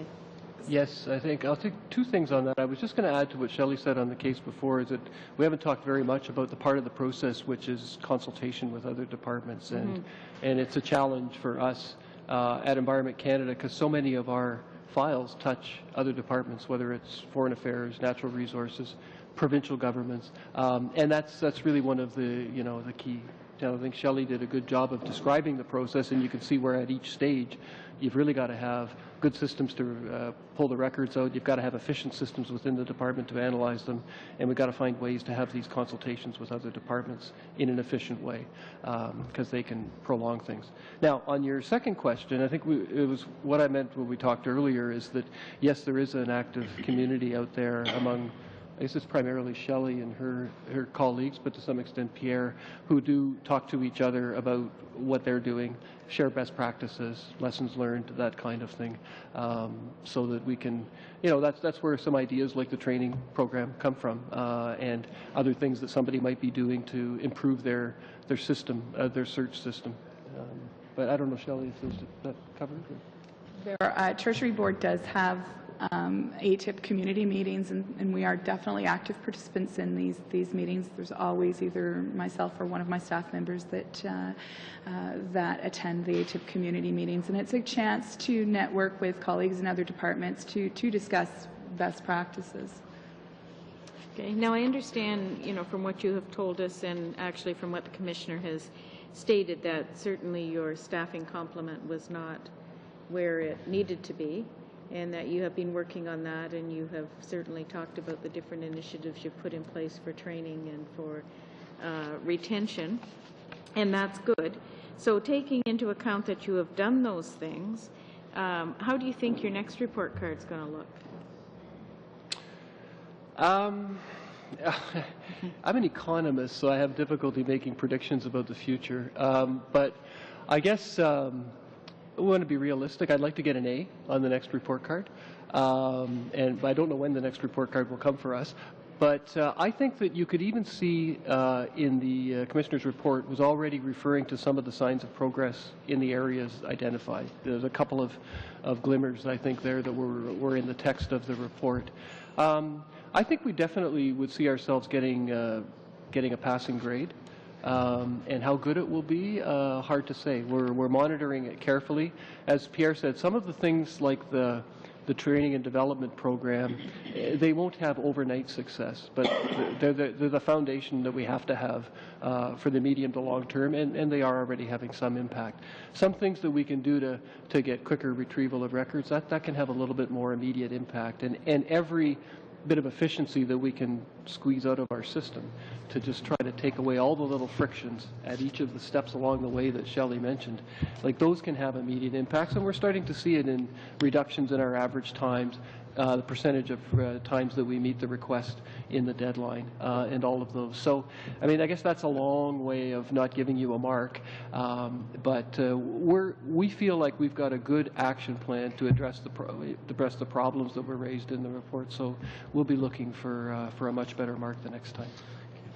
Yes, I think I'll take two things on that. I was just going to add to what Shelley said on the case before, is that we haven't talked very much about the part of the process which is consultation with other departments, and it's a challenge for us at Environment Canada because so many of our files touch other departments, whether it's foreign affairs, natural resources, provincial governments, and that's really one of the the key. I think Shelley did a good job of describing the process, and you can see where at each stage you've really got to have good systems to pull the records out. You've got to have efficient systems within the department to analyze them, and we've got to find ways to have these consultations with other departments in an efficient way because they can prolong things. Now, on your second question, I think it was what I meant when we talked earlier is that, yes, there is an active community out there among, I guess it's primarily Shelley and her colleagues, but to some extent Pierre, who do talk to each other about what they're doing, share best practices, lessons learned, that kind of thing, so that we can, that's where some ideas like the training program come from, and other things that somebody might be doing to improve their system, their search system. But I don't know, Shelley, is that covered? Treasury Board does have ATIP community meetings, and we are definitely active participants in these meetings. There's always either myself or one of my staff members that attend the ATIP community meetings, and it's a chance to network with colleagues in other departments to discuss best practices. Okay. Now, I understand, from what you have told us, and actually from what the Commissioner has stated, that certainly your staffing complement was not where it needed to be, and that you have been working on that, and you have certainly talked about the different initiatives you've put in place for training and for retention, and that's good. So taking into account that you have done those things, how do you think your next report card is going to look? Um, I'm an economist, so I have difficulty making predictions about the future. But I guess we want to be realistic. I'd like to get an A on the next report card. And I don't know when the next report card will come for us. But I think that you could even see in the Commissioner's report was already referring to some of the signs of progress in the areas identified. There's a couple of glimmers, I think, there that were in the text of the report. I think we definitely would see ourselves getting a passing grade. And how good it will be, hard to say. We're monitoring it carefully. As Pierre said, some of the things like the training and development program, they won't have overnight success, but they're the foundation that we have to have for the medium to long term, and they are already having some impact. Some things that we can do to get quicker retrieval of records, that can have a little bit more immediate impact, and every bit of efficiency that we can squeeze out of our system to just try to take away all the little frictions at each of the steps along the way that Shelley mentioned. Like those can have immediate impacts, and we're starting to see it in reductions in our average times, the percentage of times that we meet the request in the deadline, and all of those. So, I mean, I guess that's a long way of not giving you a mark, but we feel like we've got a good action plan to address the problems that were raised in the report. So, we'll be looking for a much better mark the next time.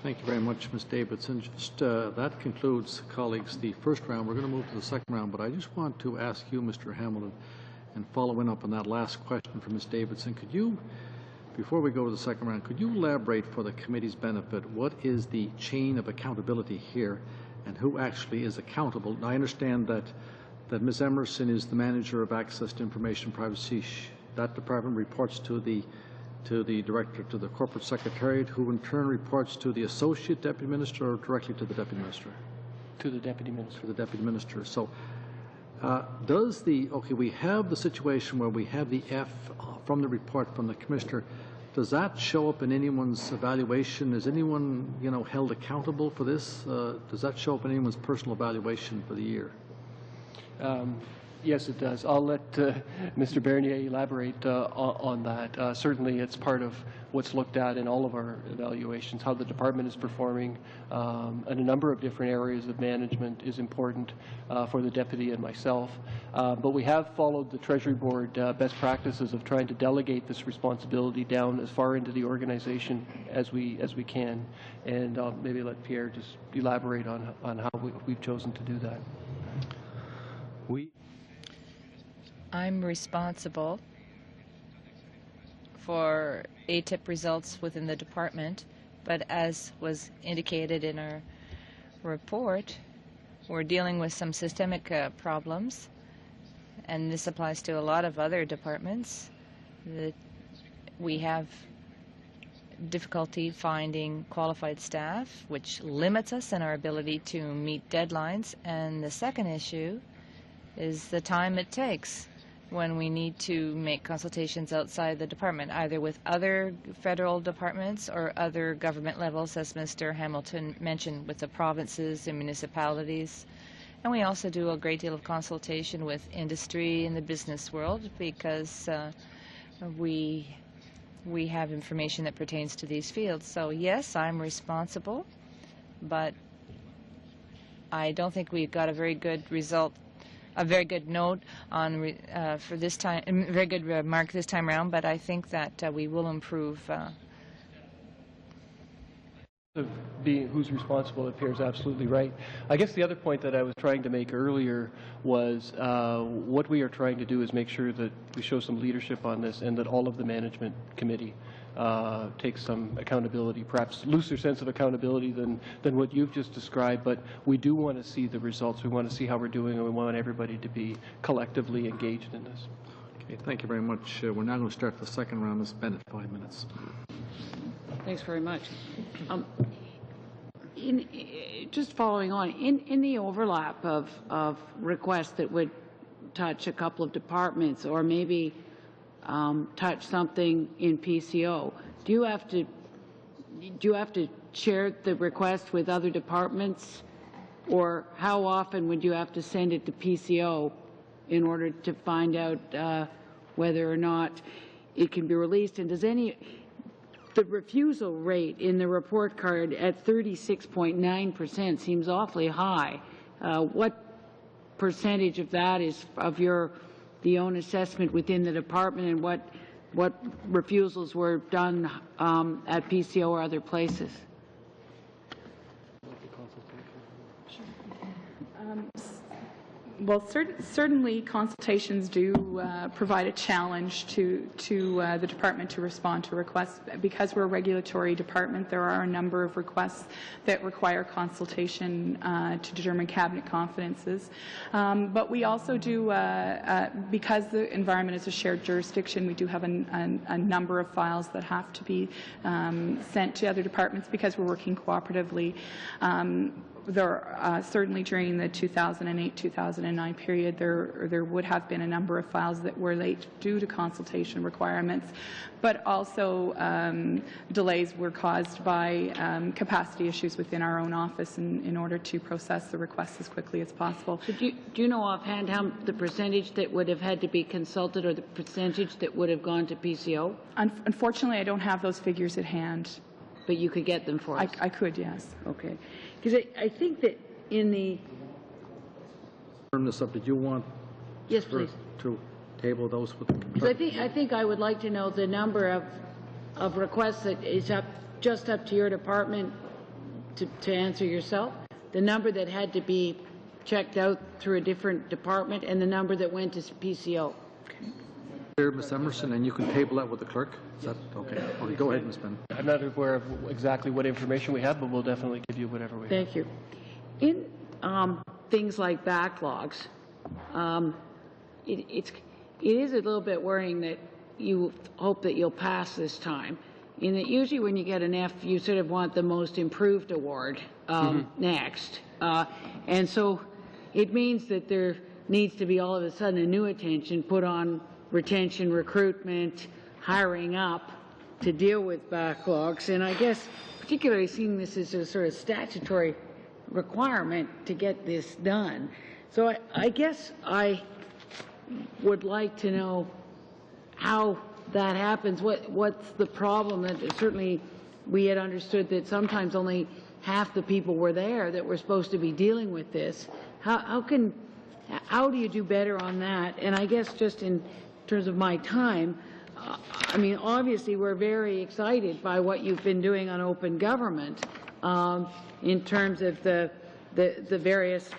Thank you very much, Ms. Davidson. Just that concludes, colleagues, the first round. We're going to move to the second round, but I just want to ask you, Mr. Hamilton, and following up on that last question from Ms. Davidson, could you, before we go to the second round, could you elaborate for the committee's benefit what is the chain of accountability here and who actually is accountable? Now, I understand that Ms. Emerson is the manager of access to information privacy. That department reports to the director, to the corporate secretariat, who in turn reports to the associate deputy minister or directly to the deputy minister? To the deputy minister. To the deputy minister. So we have the situation where we have the F from the report from the commissioner. Does that show up in anyone's evaluation? Is anyone, held accountable for this? Does that show up in anyone's personal evaluation for the year? Yes, it does. I'll let Mr. Bernier elaborate on that. Certainly, it's part of what's looked at in all of our evaluations. How the department is performing in a number of different areas of management is important for the deputy and myself. But we have followed the Treasury Board best practices of trying to delegate this responsibility down as far into the organization as we can. And I'll maybe let Pierre just elaborate on how we've chosen to do that. I'm responsible for ATIP results within the department, but as was indicated in our report, we're dealing with some systemic problems, and this applies to a lot of other departments. We have difficulty finding qualified staff, which limits us in our ability to meet deadlines, and the second issue is the time it takes when we need to make consultations outside the department, either with other federal departments or other government levels, as Mr. Hamilton mentioned, with the provinces and municipalities. And we also do a great deal of consultation with industry and the business world because we have information that pertains to these fields. So yes, I'm responsible, but I don't think we've got a very good result, a very good note on for this time, a very good mark this time around, but I think that we will improve. Being who's responsible appears absolutely right. I guess the other point that I was trying to make earlier was what we are trying to do is make sure that we show some leadership on this and that all of the management committee takes some accountability, perhaps looser sense of accountability than what you've just described, but we do want to see the results. We want to see how we're doing, and we want everybody to be collectively engaged in this. Okay, thank you very much. We're now going to start the second round. Ms. Bennett, 5 minutes. Thanks very much. Just following on, in the overlap of requests that would touch a couple of departments or maybe touch something in PCO, do you have to share the request with other departments, or how often would you have to send it to PCO in order to find out whether or not it can be released? And the refusal rate in the report card at 36.9% seems awfully high. What percentage of that is of the own assessment within the department, and what refusals were done at PCO or other places? Well, certainly consultations do provide a challenge to the department to respond to requests. Because we're a regulatory department, there are a number of requests that require consultation to determine cabinet confidences. But we also do, because the environment is a shared jurisdiction, we do have a number of files that have to be sent to other departments because we're working cooperatively. Certainly during the 2008-2009 period, there would have been a number of files that were late due to consultation requirements, but also delays were caused by capacity issues within our own office in order to process the requests as quickly as possible. So do you know offhand how the percentage that would have had to be consulted or the percentage that would have gone to PCO? Unfortunately, I don't have those figures at hand. But you could get them for us? I could, yes. Okay. Because I think that in the... Turn this up. Did you want Yes, please. to table those with the Because I think I would like to know the number of requests that is just up to your department to answer yourself, the number that had to be checked out through a different department, and the number that went to PCO. Ms. Emerson, and you can table that with the clerk. Is that okay? Okay, go ahead, Ms. Ben. I'm not aware of exactly what information we have, but we'll definitely give you whatever we have. Thank you. In things like backlogs, it is a little bit worrying that you hope that you'll pass this time, in that usually when you get an F, you sort of want the most improved award next. And so it means that there needs to be all of a sudden a new attention put on retention, recruitment, hiring up to deal with backlogs. And I guess particularly seeing this as a sort of statutory requirement to get this done. So I guess I would like to know how that happens. What's the problem? That certainly we had understood that sometimes only half the people were there that were supposed to be dealing with this. How do you do better on that? And I guess just in terms of my time, I mean, obviously we're very excited by what you've been doing on open government in terms of the various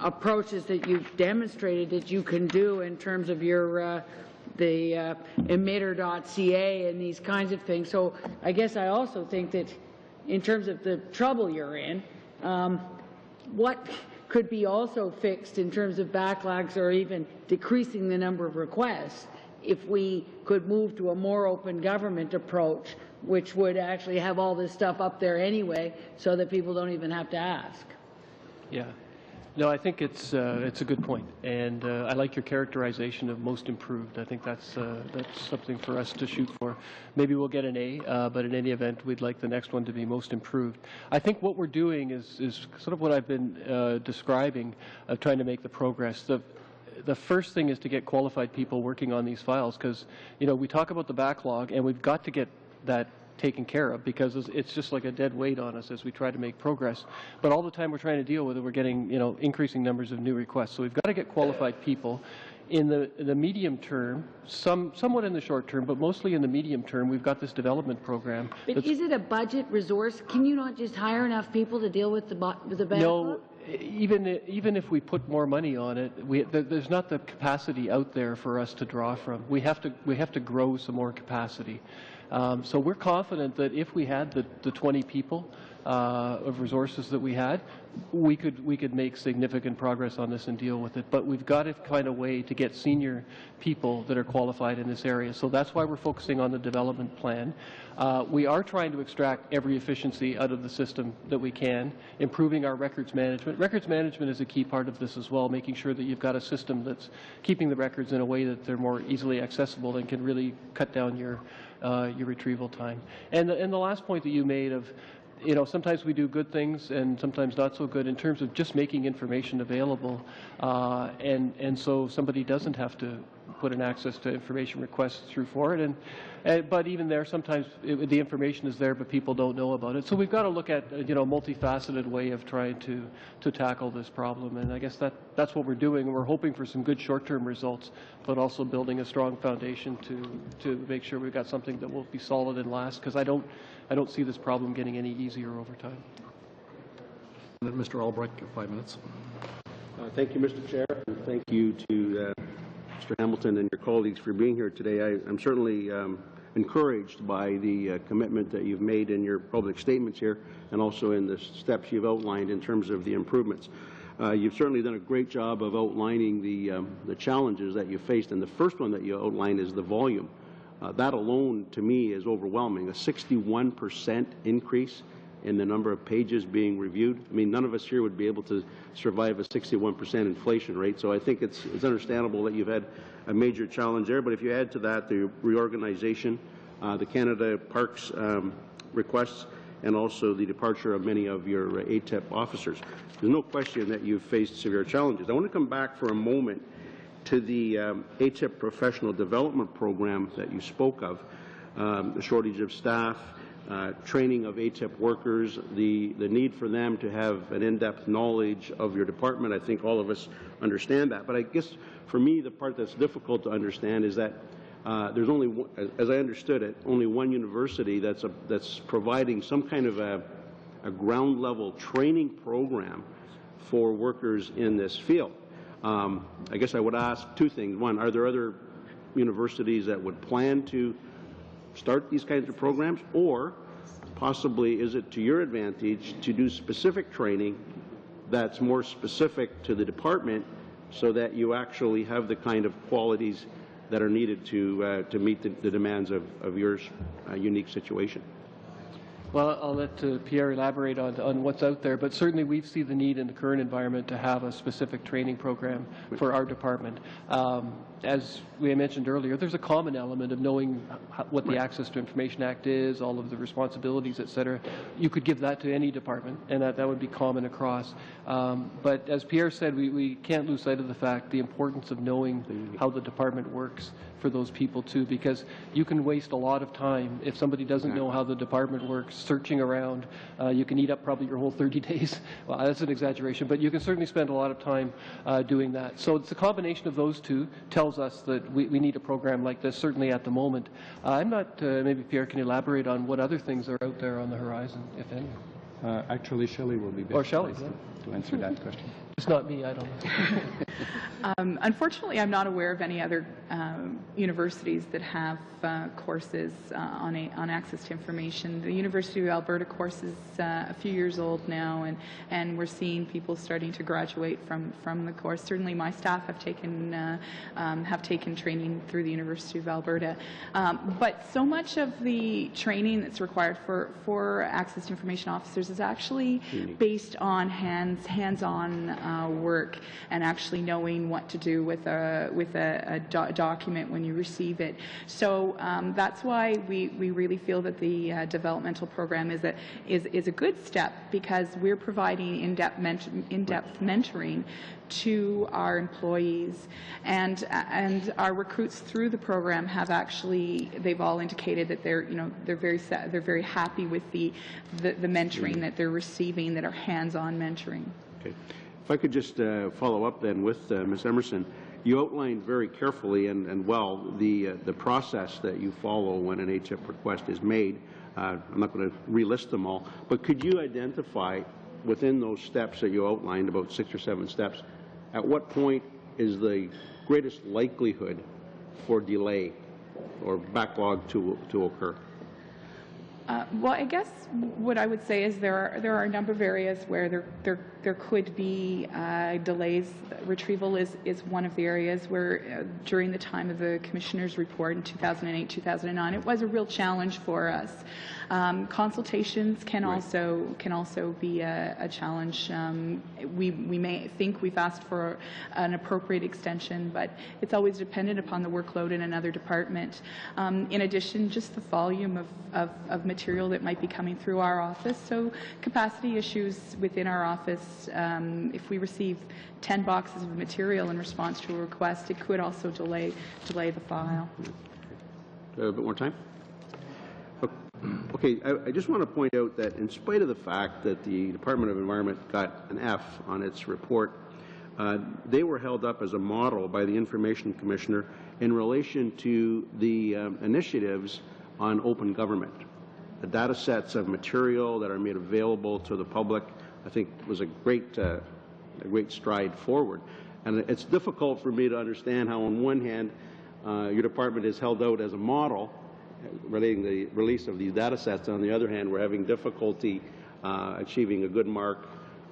approaches that you've demonstrated that you can do in terms of your the emitter.ca and these kinds of things. So I guess I also think that in terms of the trouble you're in, what could be also fixed in terms of backlogs or even decreasing the number of requests if we could move to a more open government approach, which would actually have all this stuff up there anyway so that people don't even have to ask. Yeah. No, I think it's a good point, and I like your characterization of most improved. I think that's something for us to shoot for. Maybe we'll get an A, but in any event, we'd like the next one to be most improved. I think what we're doing is sort of what I've been describing of trying to make the progress. The first thing is to get qualified people working on these files, because we talk about the backlog, and we've got to get that taken care of, because it's just like a dead weight on us as we try to make progress. But all the time we're trying to deal with it, we're getting increasing numbers of new requests. So we've got to get qualified people. In the medium term, somewhat in the short term, but mostly in the medium term, we've got this development program. But is it a budget resource? Can you not just hire enough people to deal with the backlog? No. Even if we put more money on it, there's not the capacity out there for us to draw from. We have to grow some more capacity. So we're confident that if we had the 20 people of resources that we had, we could make significant progress on this and deal with it. But we've got to find a way to get senior people that are qualified in this area. So that's why we're focusing on the development plan. We are trying to extract every efficiency out of the system that we can, improving our records management. Records management is a key part of this as well, making sure that you've got a system that's keeping the records in a way that they're more easily accessible and can really cut down your retrieval time. And the last point that you made of, sometimes we do good things and sometimes not so good in terms of just making information available, and so somebody doesn't have to put an access to information request through for it. But even there, sometimes the information is there, but people don't know about it. So we've got to look at a multifaceted way of trying to tackle this problem. And I guess that's what we're doing. We're hoping for some good short-term results, but also building a strong foundation to make sure we've got something that will be solid and last. Because I don't see this problem getting any easier over time. Mr. Albrecht, 5 minutes. Thank you, Mr. Chair, and thank you to Mr. Hamilton and your colleagues for being here today. I'm certainly encouraged by the commitment that you've made in your public statements here and also in the steps you've outlined in terms of the improvements. You've certainly done a great job of outlining the challenges that you faced, and the first one that you outlined is the volume. That alone, to me, is overwhelming. A 61% increase in the number of pages being reviewed. I mean, none of us here would be able to survive a 61% inflation rate, so I think it's understandable that you've had a major challenge there. But if you add to that the reorganization, the Canada Parks requests, and also the departure of many of your ATIP officers, there's no question that you've faced severe challenges. I want to come back for a moment to the ATIP professional development program that you spoke of, the shortage of staff, training of ATIP workers, the need for them to have an in-depth knowledge of your department. I think all of us understand that. But I guess for me, the part that's difficult to understand is that there's only, as I understood it, only one university that's providing some kind of a ground-level training program for workers in this field. I guess I would ask two things. One, are there other universities that would plan to start these kinds of programs, or possibly is it to your advantage to do specific training that's more specific to the department so that you actually have the kind of qualities that are needed to meet the demands of your unique situation? Well, I'll let Pierre elaborate on what's out there, but certainly we see the need in the current environment to have a specific training program for our department. As we mentioned earlier, there's a common element of knowing what the Access to Information Act is, all of the responsibilities, et cetera. You could give that to any department, and that would be common across. But as Pierre said, we can't lose sight of the fact, the importance of knowing how the department works for those people too, because you can waste a lot of time if somebody doesn't know how the department works, searching around. You can eat up probably your whole 30 days. Well, that's an exaggeration, but you can certainly spend a lot of time doing that. So it's a combination of those two tells us that we need a program like this, certainly at the moment. I'm not, maybe Pierre can elaborate on what other things are out there on the horizon, if any. Actually, Shelley will be best Or Shelley, to answer that question. It's not me, I don't know. Unfortunately, I'm not aware of any other universities that have courses on access to information. The University of Alberta course is a few years old now, and we're seeing people starting to graduate from the course. Certainly, my staff have taken training through the University of Alberta. But so much of the training that's required for access to information officers is actually based on hands-on work and actually knowing what to do with a document when you receive it. So that's why we really feel that the developmental program is a good step, because we're providing in-depth mentoring to our employees, and our recruits through the program have actually, they've all indicated that they're very happy with the mentoring that they're receiving, that are hands-on mentoring. Okay. If I could just follow up then with Ms. Emerson, you outlined very carefully and well the process that you follow when an ATIP request is made. I'm not going to relist them all, but could you identify within those steps that you outlined, about 6 or 7 steps, at what point is the greatest likelihood for delay or backlog to occur? Well, I guess what I would say is there are a number of areas where there could be delays. Retrieval is one of the areas where during the time of the Commissioner's report in 2008-2009, it was a real challenge for us. Consultations can also be a challenge. We may think we've asked for an appropriate extension, but it's always dependent upon the workload in another department. In addition, just the volume of material material that might be coming through our office. So capacity issues within our office, if we receive 10 boxes of material in response to a request, it could also delay the file. A bit more time? Okay, I just want to point out that in spite of the fact that the Department of Environment got an F on its report, they were held up as a model by the Information Commissioner in relation to the initiatives on open government. The data sets of material that are made available to the public, I think, was a great stride forward. And it's difficult for me to understand how, on one hand, your department is held out as a model relating the release of these data sets. On the other hand, we're having difficulty achieving a good mark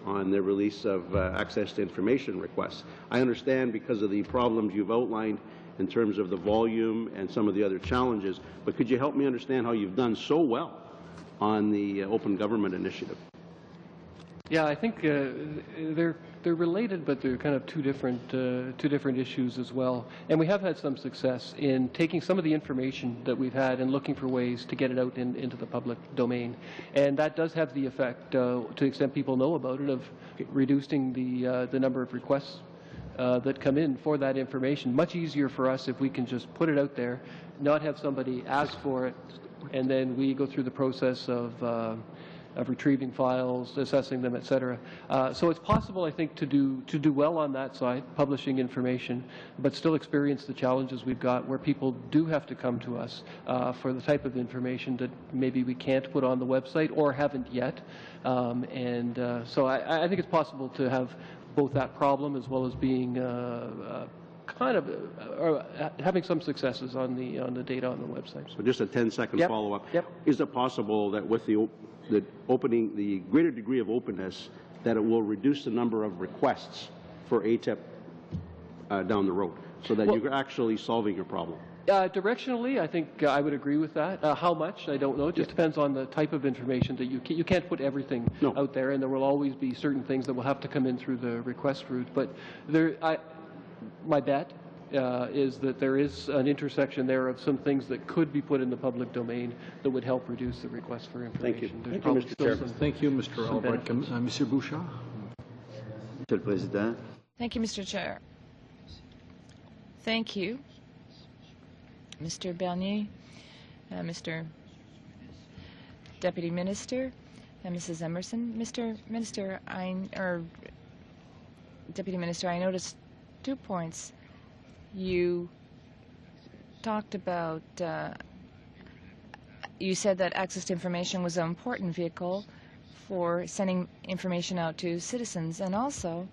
on the release of access to information requests. I understand because of the problems you've outlined in terms of the volume and some of the other challenges, but could you help me understand how you've done so well on the open government initiative? Yeah, I think they're related, but they're kind of two different issues as well. And we have had some success in taking some of the information that we've had and looking for ways to get it out into the public domain. And that does have the effect, to the extent people know about it, of reducing the number of requests that come in for that information. Much easier for us if we can just put it out there, not have somebody ask for it, and then we go through the process of retrieving files, assessing them, etc. So it's possible, I think, to do well on that side, publishing information, but still experience the challenges we've got where people do have to come to us for the type of information that maybe we can't put on the website or haven't yet. So I think it's possible to have both that problem as well as being having some successes on the data on the website. So just a 10-second follow-up. Yep. Is it possible that with the greater degree of openness, that it will reduce the number of requests for ATIP down the road, so that you're actually solving your problem? Directionally, I think I would agree with that. How much, I don't know. It just depends on the type of information that you can't put everything out there, and there will always be certain things that will have to come in through the request route. But my bet is that there is an intersection there of some things that could be put in the public domain that would help reduce the request for information. Thank you, Mr. Chairman. Thank you, Mr. Albright. Monsieur Bouchard. Monsieur le Président. Thank you, Mr. Chair. Thank you, Mr. Bernier, Mr. Deputy Minister, and Mrs. Emerson. Mr. Minister, Deputy Minister, I noticed 2 points. You talked about, you said that access to information was an important vehicle for sending information out to citizens, and also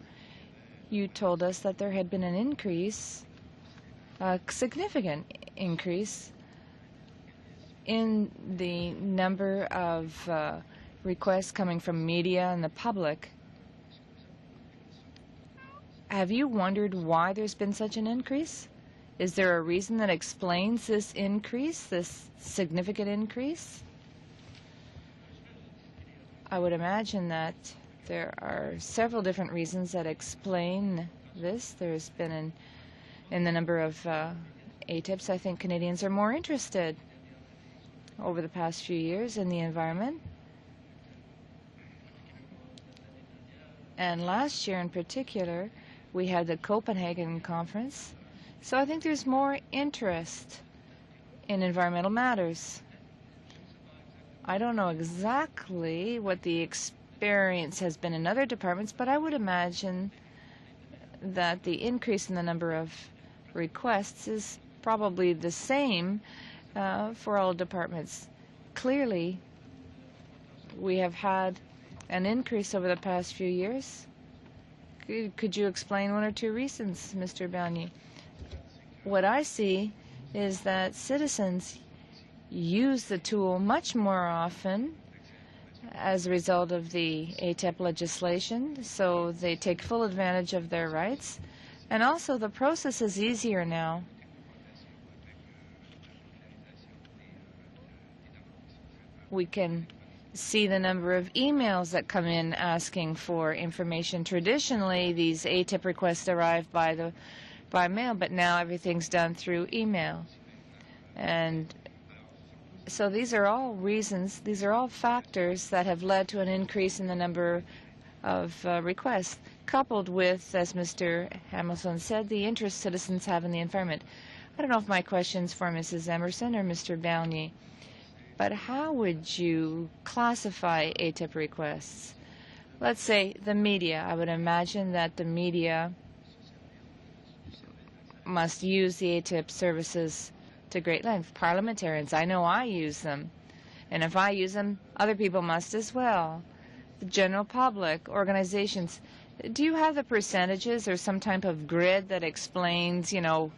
you told us that there had been an increase, a significant increase in the number of requests coming from media and the public. Have you wondered why there's been such an increase? Is there a reason that explains this increase, this significant increase? I would imagine that there are several different reasons that explain this. There's been in the number of ATIPs, I think Canadians are more interested over the past few years in the environment. And last year in particular, we had the Copenhagen conference. So I think there's more interest in environmental matters. I don't know exactly what the experience has been in other departments, but I would imagine that the increase in the number of requests is probably the same for all departments. Clearly, we have had an increase over the past few years. Could you explain 1 or 2 reasons, Mr. Bernier? What I see is that citizens use the tool much more often as a result of the ATIP legislation, so they take full advantage of their rights. And also the process is easier now. We can see the number of emails that come in asking for information. Traditionally, these ATIP requests arrive by mail, but now everything's done through email. And So these are all reasons, these are all factors that have led to an increase in the number of requests, coupled with, as Mr. Hamilton said, the interest citizens have in the environment. I don't know if my question's for Mrs. Emerson or Mr. Bernier, but how would you classify ATIP requests? Let's say the media. I would imagine that the media must use the ATIP services to great length. Parliamentarians, I know I use them. And if I use them, other people must as well. The general public, organizations. Do you have the percentages or some type of grid that explains, you know,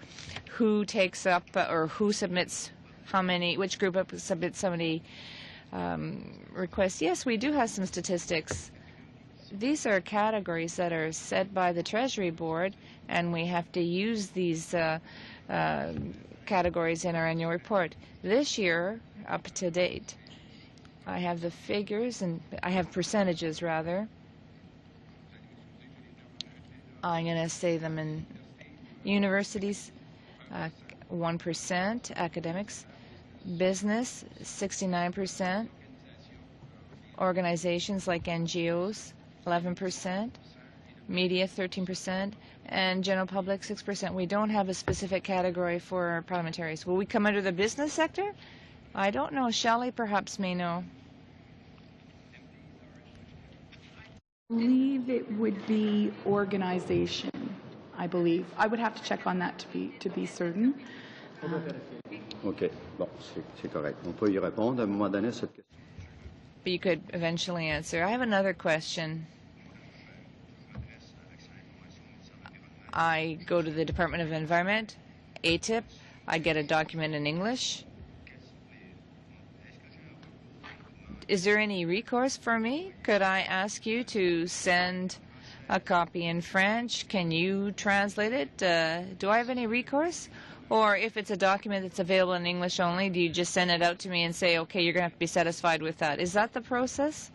who takes up or who submits how many, which group submits so many requests? Yes, we do have some statistics. These are categories that are set by the Treasury Board, and we have to use these categories in our annual report. This year, up to date, I have the figures, and I have percentages, rather. I'm going to say them in universities, 1%, academics, business, 69%, organizations like NGOs, 11%, media, 13%, and general public, 6%. We don't have a specific category for parliamentarians. Will we come under the business sector? I don't know. Shelley perhaps may know. I believe it would be organization. I believe. I would have to check on that to be certain. OK. Bon, c'est correct. On peut y répondre. À un moment donné, cette question. But you could eventually answer. I have another question. I go to the Department of Environment, ATIP. I get a document in English. Is there any recourse for me? Could I ask you to send a copy in French? Can you translate it? Do I have any recourse? Or if it's a document that's available in English only, do you just send it out to me and say, okay, you're going to have to be satisfied with that? Is that the process?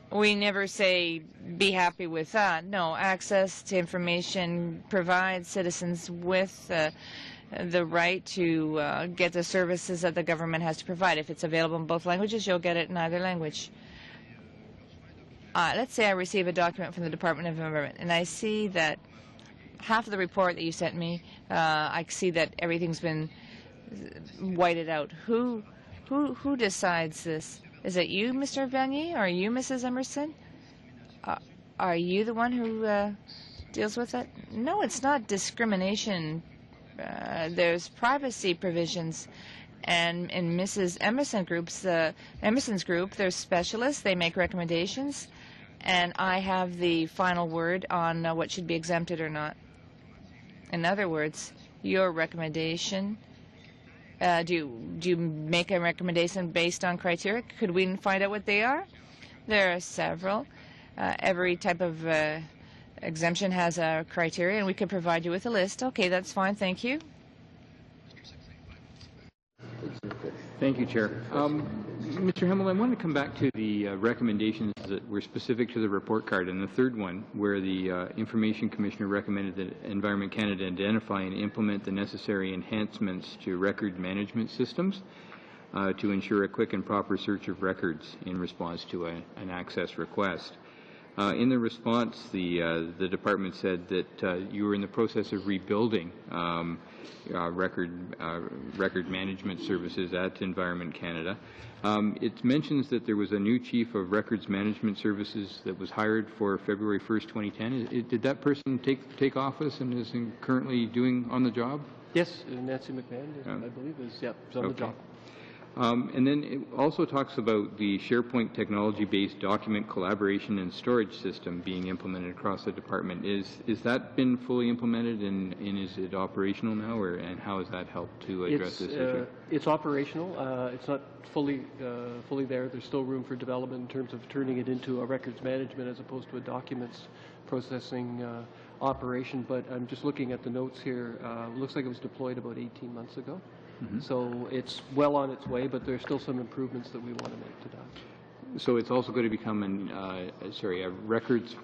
We never say, be happy with that. No, access to information provides citizens with the right to get the services that the government has to provide. If it's available in both languages, you'll get it in either language. Let's say I receive a document from the Department of Environment, and I see that half of the report that you sent me, I see that everything's been whited out. Who decides this? Is it you, Mr. Vanier? Are you, Mrs. Emerson? Are you the one who deals with it? No, it's not discrimination. There's privacy provisions. And in Mrs. Emerson's group, there's specialists. They make recommendations. And I have the final word on what should be exempted or not. In other words, your recommendation, do you make a recommendation based on criteria? Could we find out what they are? There are several. Every type of exemption has a criteria, and we could provide you with a list. Okay, that's fine. Thank you. Thank you, Chair. Mr. Hamel, I want to come back to the recommendations that were specific to the report card, and the third one, where the Information Commissioner recommended that Environment Canada identify and implement the necessary enhancements to record management systems to ensure a quick and proper search of records in response to an access request. In the response, the department said that you were in the process of rebuilding record management services at Environment Canada. It mentions that there was a new chief of records management services that was hired for February 1st, 2010. Did that person take office and is currently doing on the job? Yes, Nancy McMahon, I believe, is on the job. And then it also talks about the SharePoint technology-based document collaboration and storage system being implemented across the department. Is that been fully implemented, and is it operational now, and how has that helped to address this issue? It's operational. It's not fully there. There's still room for development in terms of turning it into a records management as opposed to a documents processing operation. But I'm just looking at the notes here. It looks like it was deployed about 18 months ago. Mm-hmm. So it's well on its way, but there's still some improvements that we want to make to that. So it's also going to become a records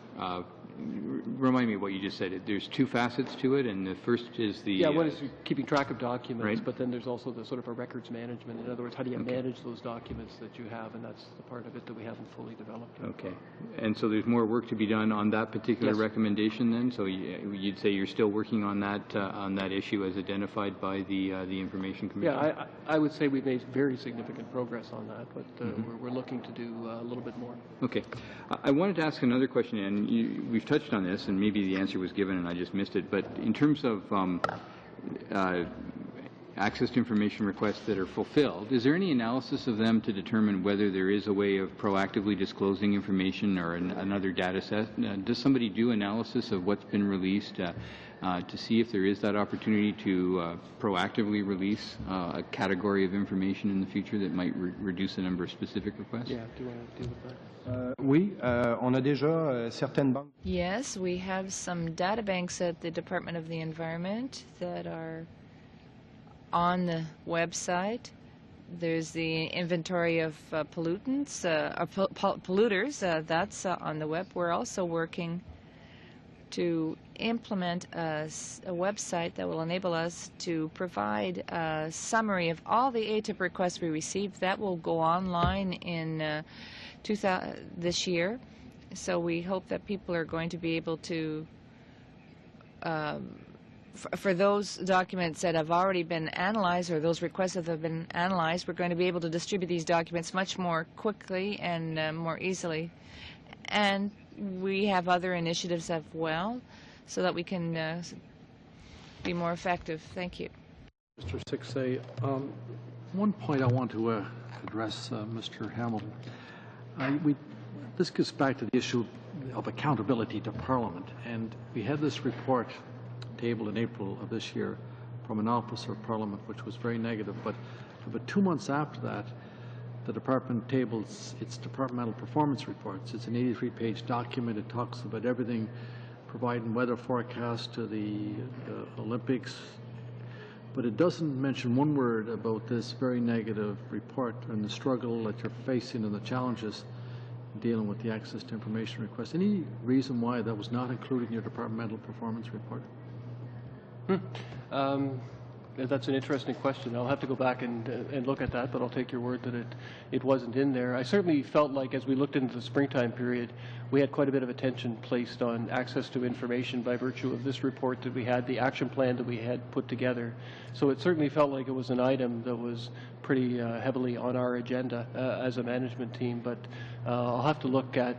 remind me what you just said. There's two facets to it, and the first is the... Yeah, one is keeping track of documents, right. But then there's also the sort of a records management. In other words, how do you manage those documents that you have, and that's the part of it that we haven't fully developed yet. Okay. And so there's more work to be done on that particular recommendation then? So you'd say you're still working on that issue as identified by the Information Commission? Yeah, I would say we've made very significant progress on that, but we're looking to do a little bit more. Okay. I wanted to ask another question, and we've touched on this, and maybe the answer was given and I just missed it, but in terms of access to information requests that are fulfilled, is there any analysis of them to determine whether there is a way of proactively disclosing information or another data set? Does somebody do analysis of what's been released to see if there is that opportunity to proactively release a category of information in the future that might reduce the number of specific requests? Yeah, do you want to deal with that? Oui, on a déjà certaines banques. Yes, we have some data banks at the Department of the Environment that are on the website. There's the inventory of pollutants, polluters, that's on the web. We're also working to implement a website that will enable us to provide a summary of all the ATIP requests we received. That will go online in this year. So we hope that people are going to be able to, for those documents that have already been analyzed or those requests that have been analyzed, we're going to be able to distribute these documents much more quickly and more easily. And we have other initiatives as well so that we can be more effective. Thank you. Mr. Sixay, one point I want to address, Mr. Hamilton. This gets back to the issue of accountability to Parliament, and we had this report tabled in April of this year from an officer of Parliament, which was very negative, but about 2 months after that, the department tables its departmental performance reports. It's an 83-page document. It talks about everything, providing weather forecasts to the Olympics, but it doesn't mention one word about this very negative report and the struggle that you're facing and the challenges dealing with the access to information request. Any reason why that was not included in your departmental performance report? That's an interesting question. I'll have to go back and look at that, but I'll take your word that it wasn't in there. I certainly felt like as we looked into the springtime period, we had quite a bit of attention placed on access to information by virtue of this report that we had, the action plan that we had put together. So it certainly felt like it was an item that was pretty heavily on our agenda as a management team, but I'll have to look at,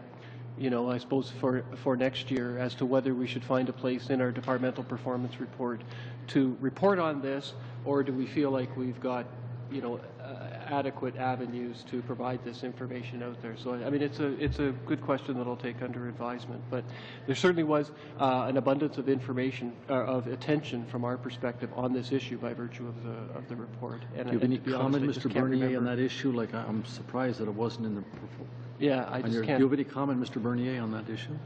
you know, I suppose for next year as to whether we should find a place in our departmental performance report to report on this, or do we feel like we've got, you know, adequate avenues to provide this information out there. So, I mean, it's a good question that I'll take under advisement, but there certainly was an abundance of information, of attention from our perspective on this issue by virtue of the report. And, do you have any comment, Mr. Bernier, on that issue? Like, I'm surprised that it wasn't in the... Yeah, I just can't... Do you have any comment, Mr. Bernier, on that issue?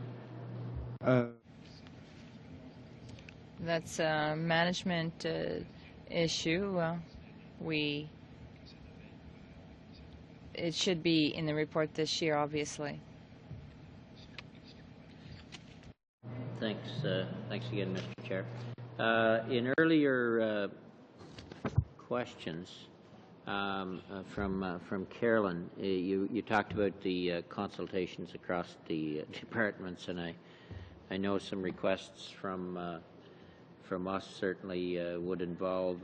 That's a management issue. It should be in the report this year, obviously. Thanks. Thanks again, Mr. Chair. In earlier questions from Carolyn, you talked about the consultations across the departments, and I know some requests from us certainly would involve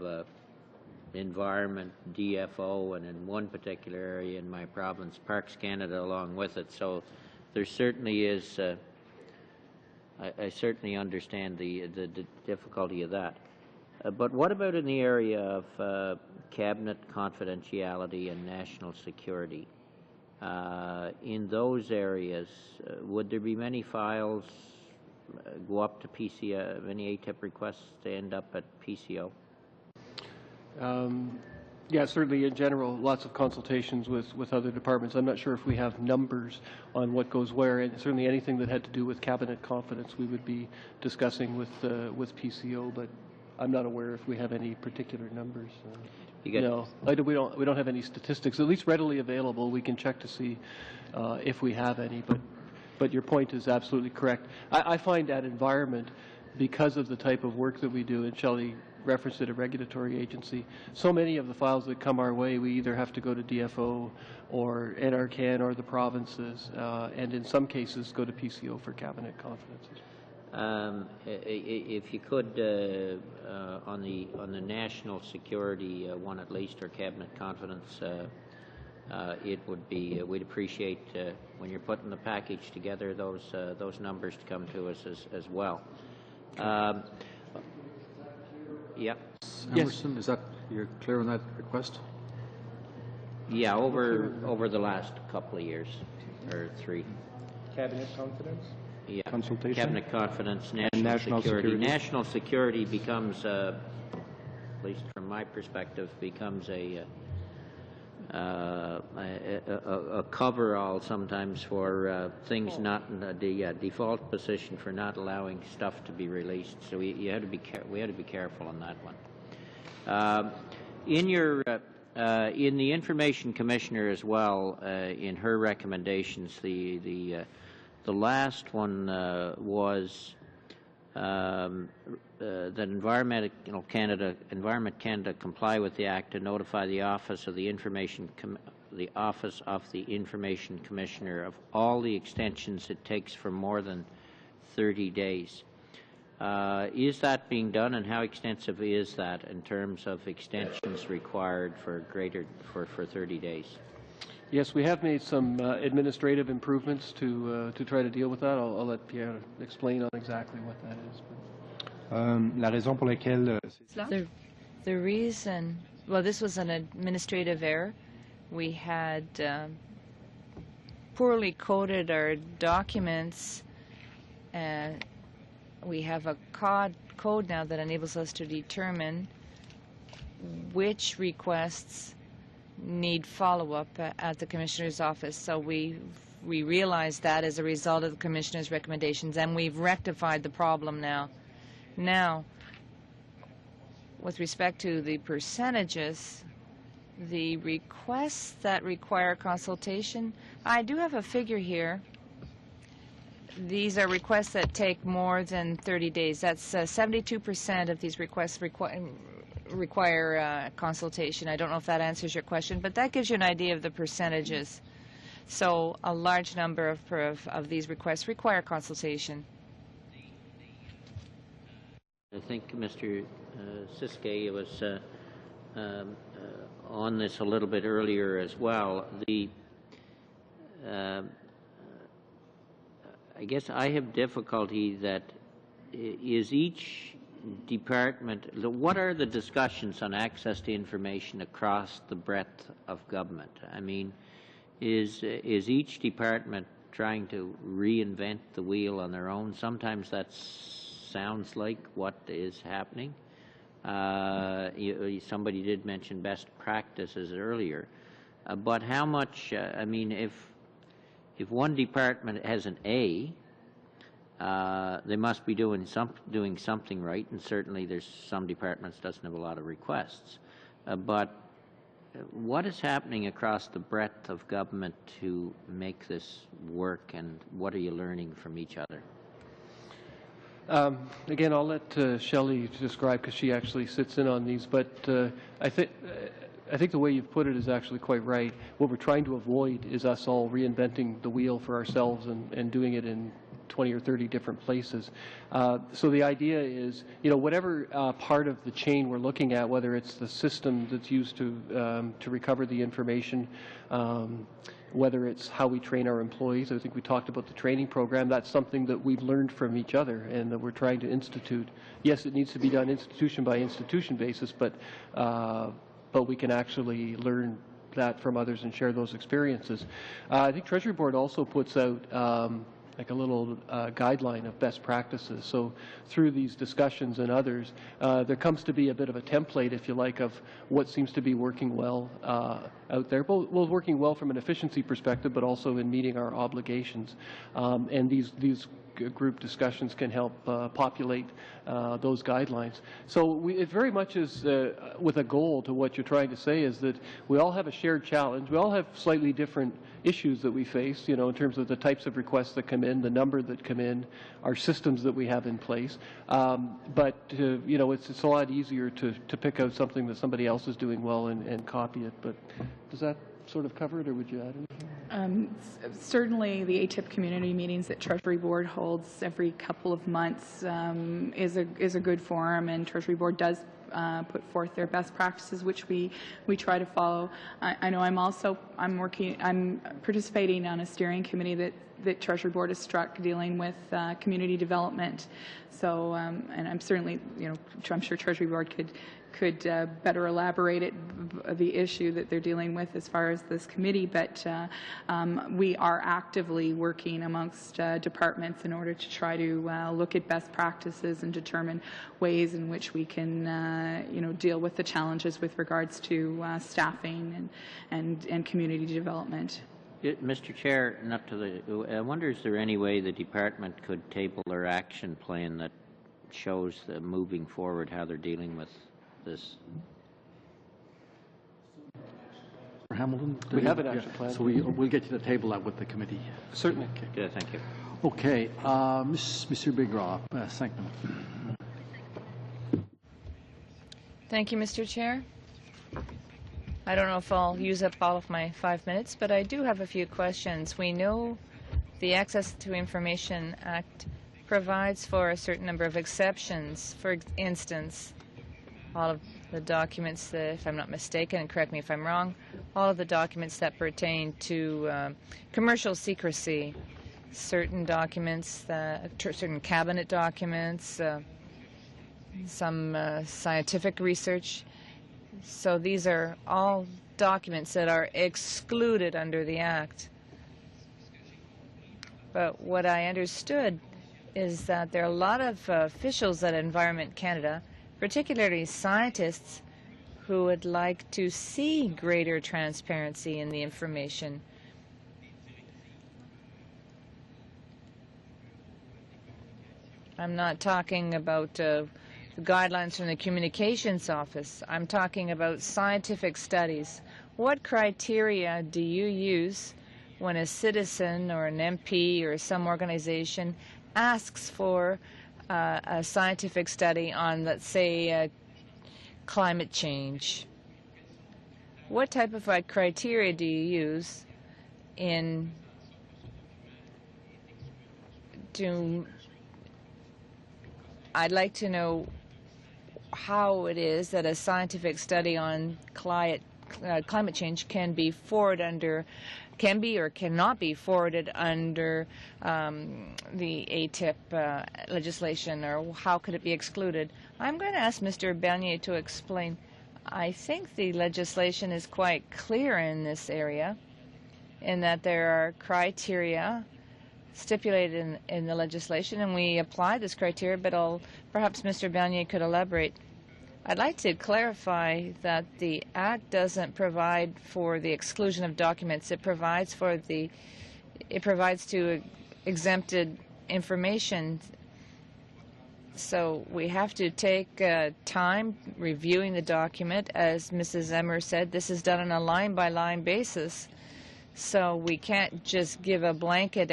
environment, DFO, and in one particular area in my province, Parks Canada along with it. So there certainly is, I certainly understand the difficulty of that. But what about in the area of cabinet confidentiality and national security? In those areas, would there be many files go up to PCO, many ATIP requests to end up at PCO? Yeah, certainly in general, lots of consultations with other departments. I'm not sure if we have numbers on what goes where, and certainly anything that had to do with cabinet confidence we would be discussing with PCO, but I'm not aware if we have any particular numbers. No, we don't have any statistics, at least readily available. We can check to see if we have any, but But your point is absolutely correct. I find that environment, because of the type of work that we do, and Shelley referenced it, a regulatory agency, so many of the files that come our way, we either have to go to DFO or NRCan or the provinces, and in some cases go to PCO for cabinet confidences. If you could, on the national security one at least, or cabinet confidence, it would be, we'd appreciate when you're putting the package together those numbers to come to us as well. Yeah. Emerson, yes. Is that, you're clear on that request? Yeah, over the last couple of years, or 3. Cabinet confidence? Yeah. Consultation? Cabinet confidence, national security. National security becomes, at least from my perspective, becomes a cover-all sometimes for things not in the default position for not allowing stuff to be released. So we had to be careful on that one. In your in the Information Commissioner as well, in her recommendations, the last one was that Environment Canada comply with the Act and notify the Office of the Information Commissioner of all the extensions it takes for more than 30 days. Is that being done, and how extensive is that in terms of extensions required for 30 days? Yes, we have made some administrative improvements to try to deal with that. I'll let Pierre explain on exactly what that is. La raison pour laquelle The reason, well, this was an administrative error. We had poorly coded our documents. We have a code now that enables us to determine which requests need follow-up at the Commissioner's office. So we realized that as a result of the Commissioner's recommendations, and we've rectified the problem now. Now, with respect to the percentages, the requests that require consultation, I do have a figure here. These are requests that take more than 30 days. That's 72% of these requests require consultation. I don't know if that answers your question, but that gives you an idea of the percentages. So a large number of these requests require consultation. I think Mr. Siskay was on this a little bit earlier as well. I guess I have difficulty that is each department, what are the discussions on access to information across the breadth of government? I mean, is each department trying to reinvent the wheel on their own? Sometimes that sounds like what is happening. Somebody did mention best practices earlier, but how much, I mean, if one department has an A, they must be doing something right, and certainly there's some departments doesn't have a lot of requests. But what is happening across the breadth of government to make this work, and what are you learning from each other? Again, I'll let Shelley describe, because she actually sits in on these, but I think the way you've put it is actually quite right. What we're trying to avoid is us all reinventing the wheel for ourselves and doing it in 20 or 30 different places. So the idea is, whatever part of the chain we're looking at, whether it's the system that's used to recover the information, whether it's how we train our employees. I think we talked about the training program. That's something that we've learned from each other and that we're trying to institute. Yes, it needs to be done institution by institution basis, but we can actually learn that from others and share those experiences. I think Treasury Board also puts out like a little guideline of best practices. So through these discussions and others, there comes to be a bit of a template, if you like, of what seems to be working well out there, both working well from an efficiency perspective, but also in meeting our obligations. And these group discussions can help populate those guidelines. So it very much is with a goal to what you're trying to say is that we all have a shared challenge. We all have slightly different issues that we face, you know, in terms of the types of requests that come in, the number that come in, our systems that we have in place. But you know, it's a lot easier to pick out something that somebody else is doing well and copy it. But does that sort of cover it, or would you add anything? Certainly, the ATIP community meetings that Treasury Board holds every couple of months is a good forum, and Treasury Board does put forth their best practices, which we try to follow. I know I'm participating on a steering committee that Treasury Board has struck dealing with community development. So, and I'm certainly, you know, I'm sure Treasury Board could better elaborate the issue that they're dealing with as far as this committee, but we are actively working amongst departments in order to try to look at best practices and determine ways in which we can you know, deal with the challenges with regards to staffing and community development. Mr. Chair, I wonder, is there any way the department could table their action plan that shows moving forward how they're dealing with this? Hamilton? We have an action plan. So we'll get you to table that with the committee. Certainly. Okay. Yeah, thank you. Okay, Monsieur Bigra, 5 minutes. Thank you, Mr. Chair. I don't know if I'll use up all of my 5 minutes, but I do have a few questions. We know the Access to Information Act provides for a certain number of exceptions. For instance, all of the documents that, if I'm not mistaken, and correct me if I'm wrong, all of the documents that pertain to commercial secrecy, certain documents, certain cabinet documents, some scientific research. So these are all documents that are excluded under the Act. But what I understood is that there are a lot of officials at Environment Canada, particularly scientists, who would like to see greater transparency in the information. I'm not talking about the guidelines from the Communications Office. I'm talking about scientific studies. What criteria do you use when a citizen or an MP or some organization asks for a scientific study on, let's say, climate change? What type of criteria do you use I'd like to know how it is that a scientific study on climate change can be or cannot be forwarded under the ATIP legislation, or how could it be excluded? I'm going to ask Mr. Bernier to explain. I think the legislation is quite clear in this area, in that there are criteria stipulated in the legislation, and we apply this criteria, but perhaps Mr. Bernier could elaborate. I'd like to clarify that the Act doesn't provide for the exclusion of documents. It provides to exempted information. So we have to take time reviewing the document. As Mrs. Emmer said, this is done on a line-by-line basis. So we can't just give a blanket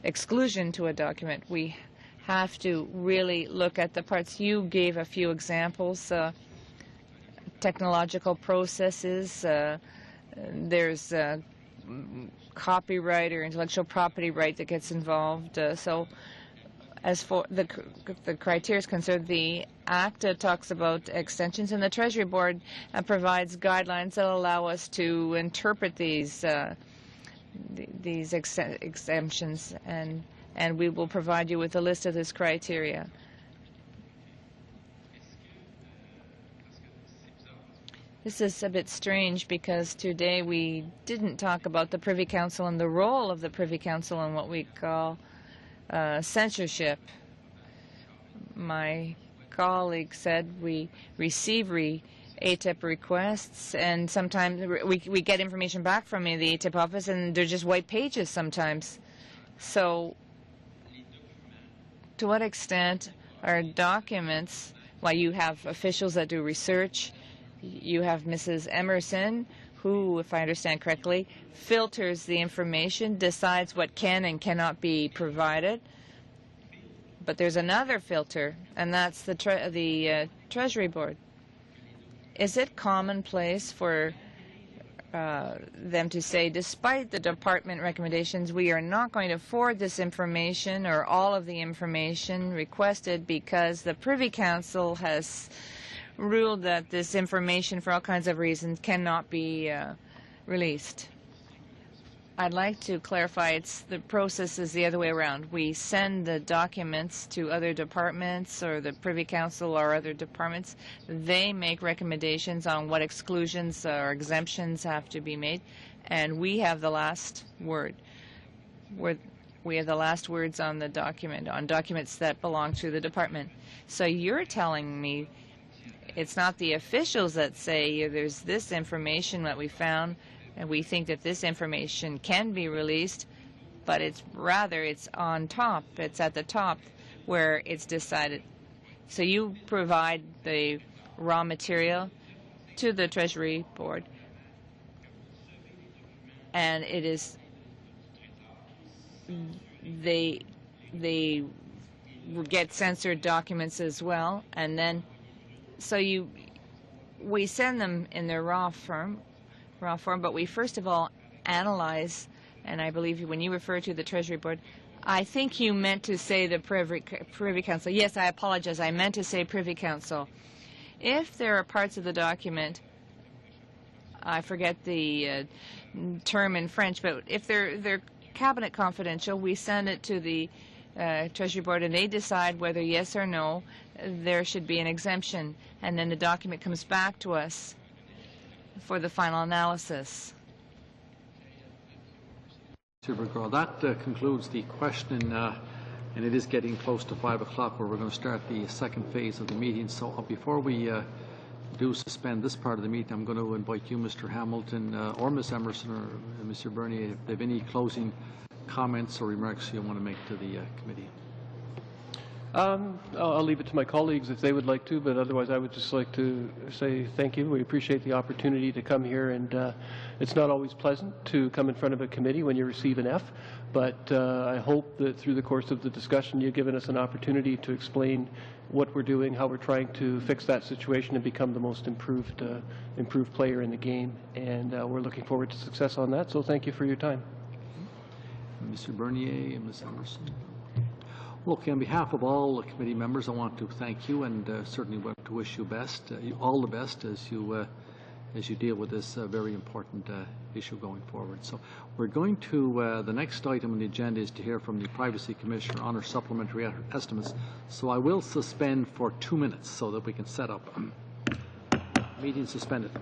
exclusion to a document. We have to really look at the parts. You gave a few examples, technological processes, there's copyright or intellectual property right that gets involved. So as for the criteria is concerned, the Act talks about extensions, and the Treasury Board provides guidelines that allow us to interpret these exemptions, and we will provide you with a list of this criteria. This is a bit strange because today we didn't talk about the Privy Council and the role of the Privy Council in what we call censorship. My colleague said we receive ATIP requests, and sometimes we get information back from the ATIP office, and they're just white pages sometimes. So to what extent are documents, well, you have officials that do research, you have Mrs. Emerson, who, if I understand correctly, filters the information, decides what can and cannot be provided. But there's another filter, and that's the Treasury Board. Is it commonplace for them to say, despite the department recommendations, we are not going to forward this information or all of the information requested because the Privy Council has ruled that this information, for all kinds of reasons, cannot be released? I'd like to clarify the process is the other way around. We send the documents to other departments or the Privy Council or other departments. They make recommendations on what exclusions or exemptions have to be made, and we have the last word. We have the last words on the document, on documents that belong to the department. So you're telling me it's not the officials that say there's this information that we found and we think that this information can be released, but it's on top. It's at the top where it's decided. So you provide the raw material to the Treasury Board, and it is they get censored documents as well, and then so we send them in their raw form, but we first of all analyze, and I believe when you refer to the Treasury Board, I think you meant to say the Privy Council. Yes, I apologize. I meant to say Privy Council. If there are parts of the document, I forget the term in French, but if they're cabinet confidential, we send it to the Treasury Board and they decide whether yes or no there should be an exemption, and then the document comes back to us for the final analysis. Super girl. That concludes the question, and it is getting close to 5 o'clock where we're going to start the second phase of the meeting. So before we do suspend this part of the meeting, I'm going to invite you, Mr. Hamilton, or Ms. Emerson, or Mr. Bernier, if they have any closing comments or remarks you want to make to the committee. I'll leave it to my colleagues if they would like to, but otherwise I would just like to say thank you. We appreciate the opportunity to come here, and it's not always pleasant to come in front of a committee when you receive an F, but I hope that through the course of the discussion you've given us an opportunity to explain what we're doing, how we're trying to fix that situation and become the most improved player in the game, and we're looking forward to success on that, so thank you for your time. Mr. Bernier and Ms. Emerson. Okay, on behalf of all the committee members, I want to thank you and certainly want to wish you all the best as you deal with this very important issue going forward. So we're going to, the next item on the agenda is to hear from the Privacy Commissioner on her supplementary estimates. So I will suspend for 2 minutes so that we can set up. Meeting suspended.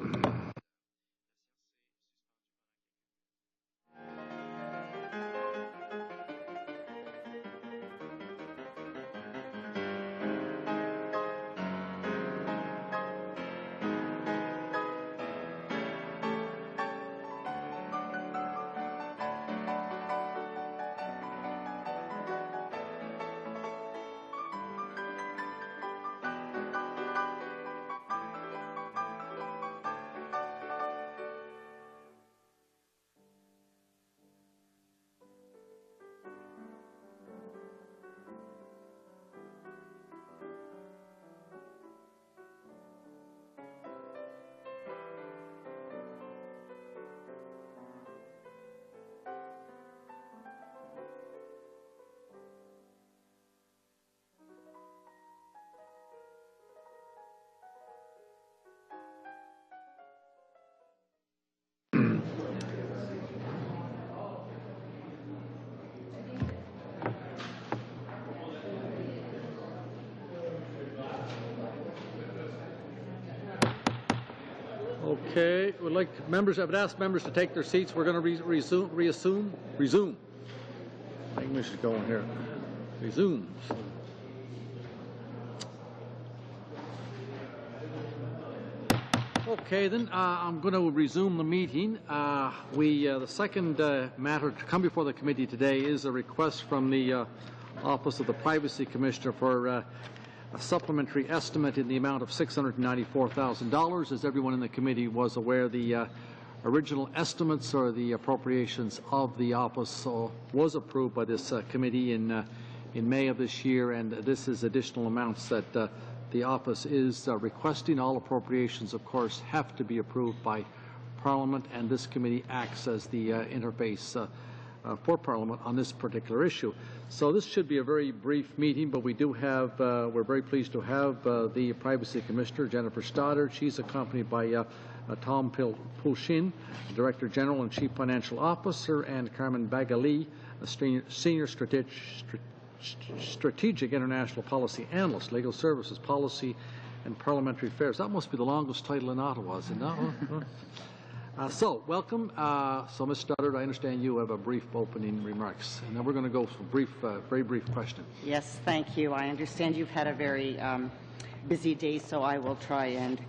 Okay, I would ask members to take their seats. We're going to resume. English is going here. Resume. Okay, then I'm going to resume the meeting. The second matter to come before the committee today is a request from the Office of the Privacy Commissioner for a supplementary estimate in the amount of $694,000. As everyone in the committee was aware, the original estimates or the appropriations of the office was approved by this committee in May of this year, and this is additional amounts that the office is requesting. All appropriations, of course, have to be approved by Parliament, and this committee acts as the interface for Parliament on this particular issue. So this should be a very brief meeting, but we do have, we're very pleased to have the Privacy Commissioner, Jennifer Stoddard. She's accompanied by Tom Pulshin, Director General and Chief Financial Officer, and Carmen Bagali, a Senior Strategic International Policy Analyst, Legal Services, Policy, and Parliamentary Affairs. That must be the longest title in Ottawa, is it not? So, welcome. So, Ms. Stoddard, I understand you have a brief opening remarks, and then we're going to go for very brief question. Yes, thank you. I understand you've had a very busy day, so I will try and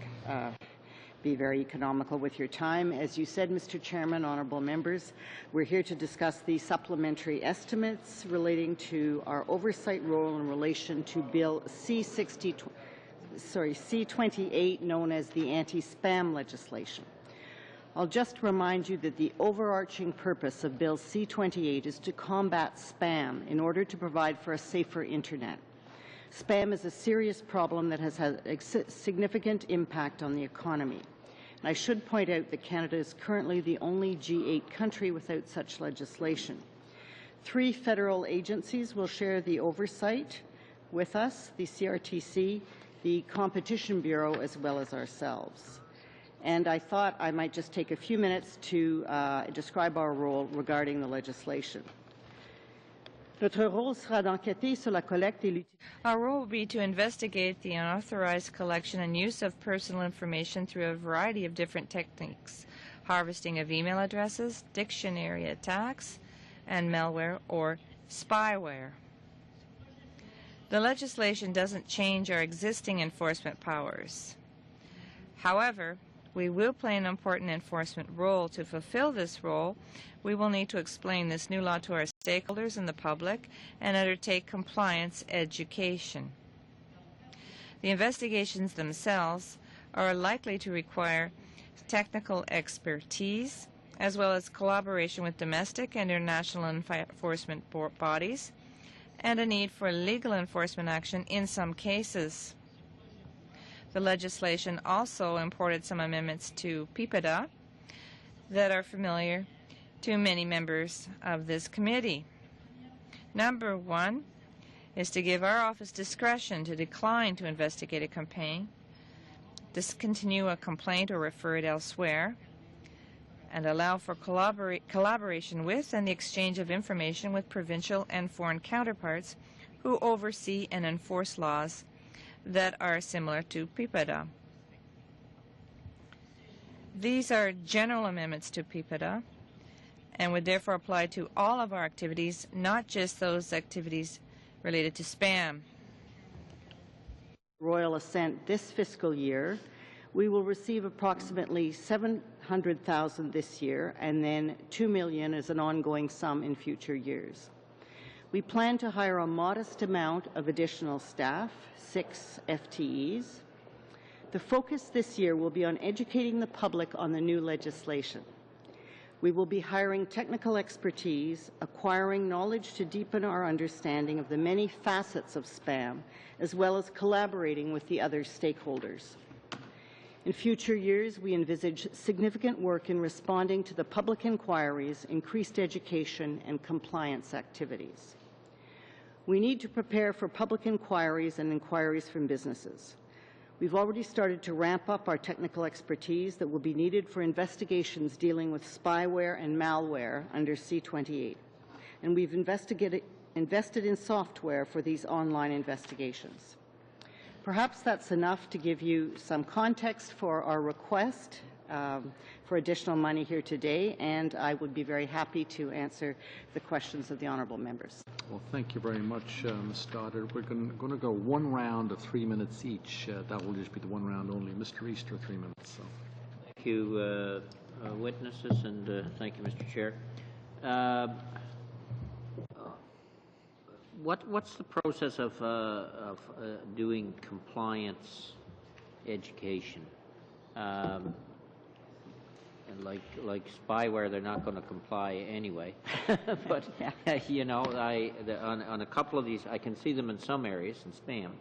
be very economical with your time. As you said, Mr. Chairman, honourable members, we're here to discuss the supplementary estimates relating to our oversight role in relation to Bill C-28, known as the anti-spam legislation. I'll just remind you that the overarching purpose of Bill C-28 is to combat spam in order to provide for a safer Internet. Spam is a serious problem that has had a significant impact on the economy. And I should point out that Canada is currently the only G8 country without such legislation. 3 federal agencies will share the oversight with us, the CRTC, the Competition Bureau, as well as ourselves. And I thought I might just take a few minutes to describe our role regarding the legislation. Our role will be to investigate the unauthorized collection and use of personal information through a variety of different techniques: harvesting of email addresses, dictionary attacks, and malware or spyware. The legislation doesn't change our existing enforcement powers. However, we will play an important enforcement role. To fulfill this role, we will need to explain this new law to our stakeholders and the public and undertake compliance education. The investigations themselves are likely to require technical expertise, as well as collaboration with domestic and international enforcement bodies, and a need for legal enforcement action in some cases. The legislation also imported some amendments to PIPEDA that are familiar to many members of this committee. Number 1 is to give our office discretion to decline to investigate a campaign, discontinue a complaint or refer it elsewhere, and allow for collaboration with and the exchange of information with provincial and foreign counterparts who oversee and enforce laws that are similar to PIPEDA. These are general amendments to PIPEDA and would therefore apply to all of our activities, not just those activities related to spam. Royal assent this fiscal year, we will receive approximately $700,000 this year and then $2 million as an ongoing sum in future years. We plan to hire a modest amount of additional staff, 6 FTEs. The focus this year will be on educating the public on the new legislation. We will be hiring technical expertise, acquiring knowledge to deepen our understanding of the many facets of spam, as well as collaborating with the other stakeholders. In future years, we envisage significant work in responding to the public inquiries, increased education, and compliance activities. We need to prepare for public inquiries and inquiries from businesses. We've already started to ramp up our technical expertise that will be needed for investigations dealing with spyware and malware under C-28. And we've invested in software for these online investigations. Perhaps that's enough to give you some context for our request for additional money here today, and I would be very happy to answer the questions of the honourable members. Well, thank you very much, Ms. Stoddard. We're going to go one round of 3 minutes each. That will just be the one round only. Mr. Easter, 3 minutes. So. Thank you, witnesses, and thank you, Mr. Chair. What's the process of doing compliance education? And like spyware, they're not going to comply anyway. But you know, on a couple of these, I can see them in some areas in spam.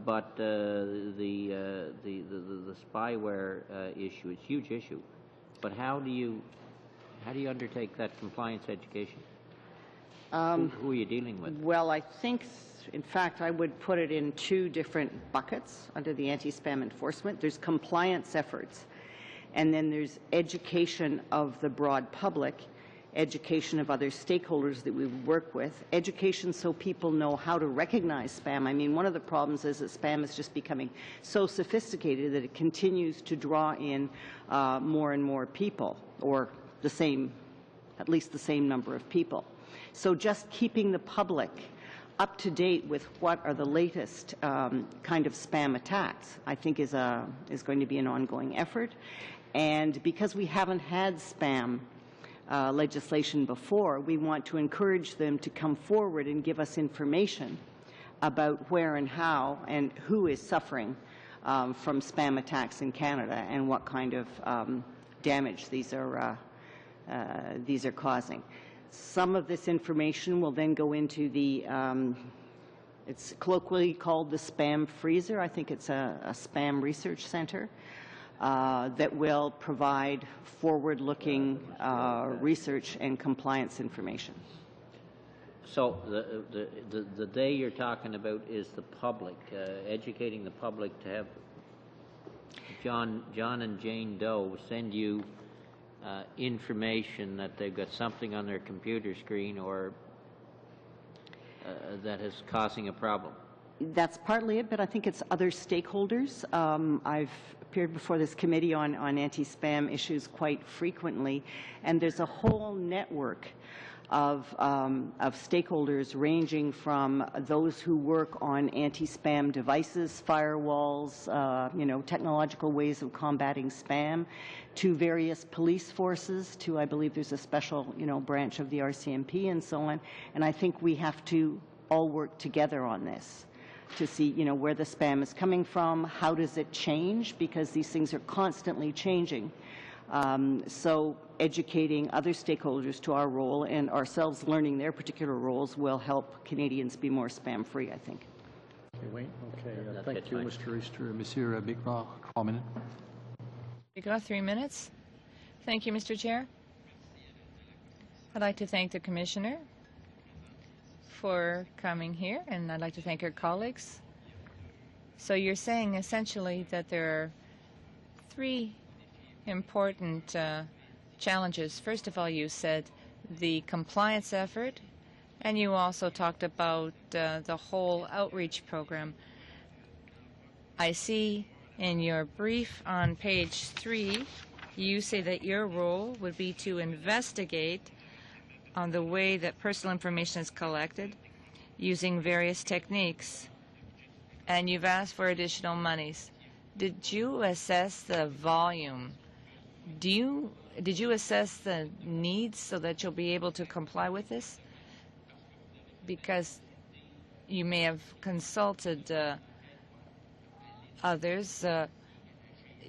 But the spyware issue is a huge issue. But how do you undertake that compliance education? Who are you dealing with? Well, I think, in fact, I would put it in two different buckets under the anti-spam enforcement. There's compliance efforts, and then there's education of the broad public, education of other stakeholders that we work with, education so people know how to recognize spam. I mean, one of the problems is that spam is just becoming so sophisticated that it continues to draw in more and more people, or the same, at least the same number of people. So just keeping the public up to date with what are the latest kind of spam attacks, I think is going to be an ongoing effort. And because we haven't had spam legislation before, we want to encourage them to come forward and give us information about where and how and who is suffering from spam attacks in Canada and what kind of damage these are causing. Some of this information will then go into the, it's colloquially called the spam freezer. I think it's a spam research center that will provide forward-looking research and compliance information. So the day you're talking about is the public, educating the public to have John and Jane Doe send you information that they've got something on their computer screen or that is causing a problem. That's partly it, but I think it's other stakeholders. I've appeared before this committee on anti-spam issues quite frequently, and there's a whole network of stakeholders ranging from those who work on anti-spam devices, firewalls, technological ways of combating spam, to various police forces, to I believe there's a special, branch of the RCMP and so on. And I think we have to all work together on this to see, where the spam is coming from, how does it change, because these things are constantly changing. So educating other stakeholders to our role and ourselves learning their particular roles will help Canadians be more spam-free, I think. Okay, Wayne. Okay, thank you, Mr. Easter. Monsieur Bigras, 3 minutes. Bigras, 3 minutes. Thank you, Mr. Chair. I'd like to thank the Commissioner for coming here, and I'd like to thank her colleagues. So you're saying essentially that there are 3 important challenges. First of all, you said the compliance effort, and you also talked about the whole outreach program. I see in your brief on page 3, you say that your role would be to investigate on the way that personal information is collected using various techniques, and you've asked for additional monies. Did you assess the volume? Did you assess the needs so that you'll be able to comply with this? Because you may have consulted others.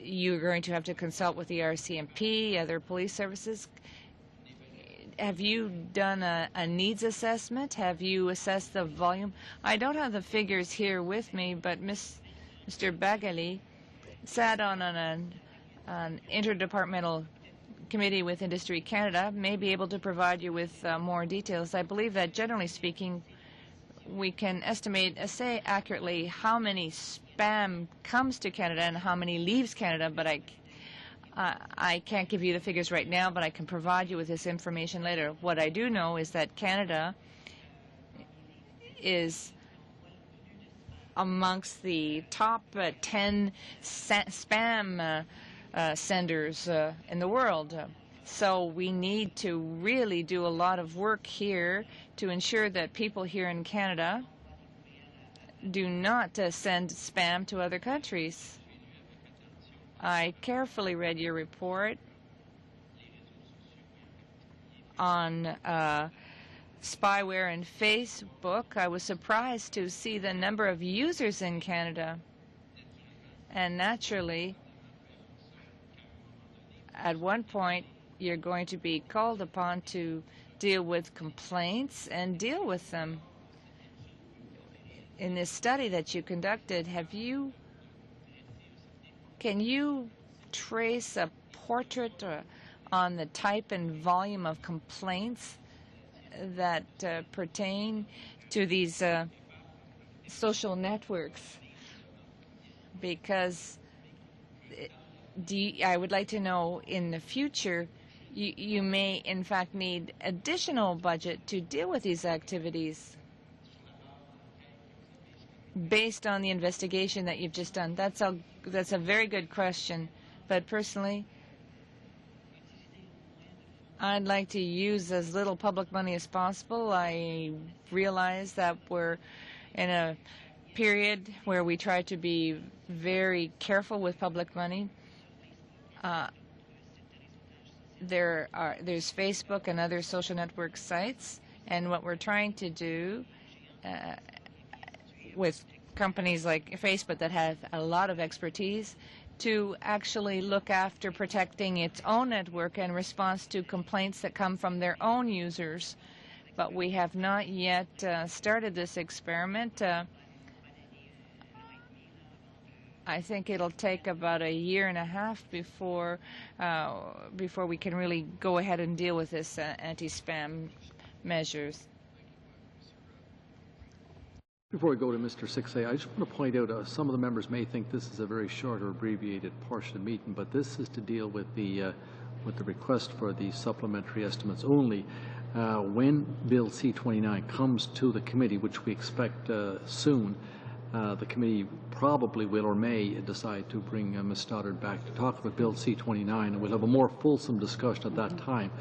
You're going to have to consult with the RCMP, other police services. Have you done a needs assessment? Have you assessed the volume? I don't have the figures here with me, but Mr. Bagali sat on an interdepartmental committee with Industry Canada, may be able to provide you with more details. I believe that generally speaking, we can estimate, say accurately, how many spam comes to Canada and how many leaves Canada, but I can't give you the figures right now, but I can provide you with this information later. What I do know is that Canada is amongst the top 10 spam senders in the world. So we need to really do a lot of work here to ensure that people here in Canada do not send spam to other countries. I carefully read your report on spyware and Facebook. I was surprised to see the number of users in Canada. And naturally, at one point, you're going to be called upon to deal with complaints and deal with them. In this study that you conducted, can you trace a portrait on the type and volume of complaints that pertain to these social networks? Because I would like to know in the future, you may in fact need additional budget to deal with these activities based on the investigation that you've just done. That's a very good question, but personally, I'd like to use as little public money as possible. I realize that we're in a period where we try to be very careful with public money. There's Facebook and other social network sites, and what we're trying to do with companies like Facebook that have a lot of expertise to actually look after protecting its own network in response to complaints that come from their own users. But we have not yet started this experiment. I think it'll take about a year and a half before we can really go ahead and deal with this anti-spam measures. Before we go to Mr. 6A, I just want to point out some of the members may think this is a very short or abbreviated portion of the meeting, but this is to deal with the request for the supplementary estimates only. When Bill C-29 comes to the committee, which we expect soon, the committee probably will or may decide to bring Ms. Stoddard back to talk about Bill C-29, and we'll have a more fulsome discussion at that time.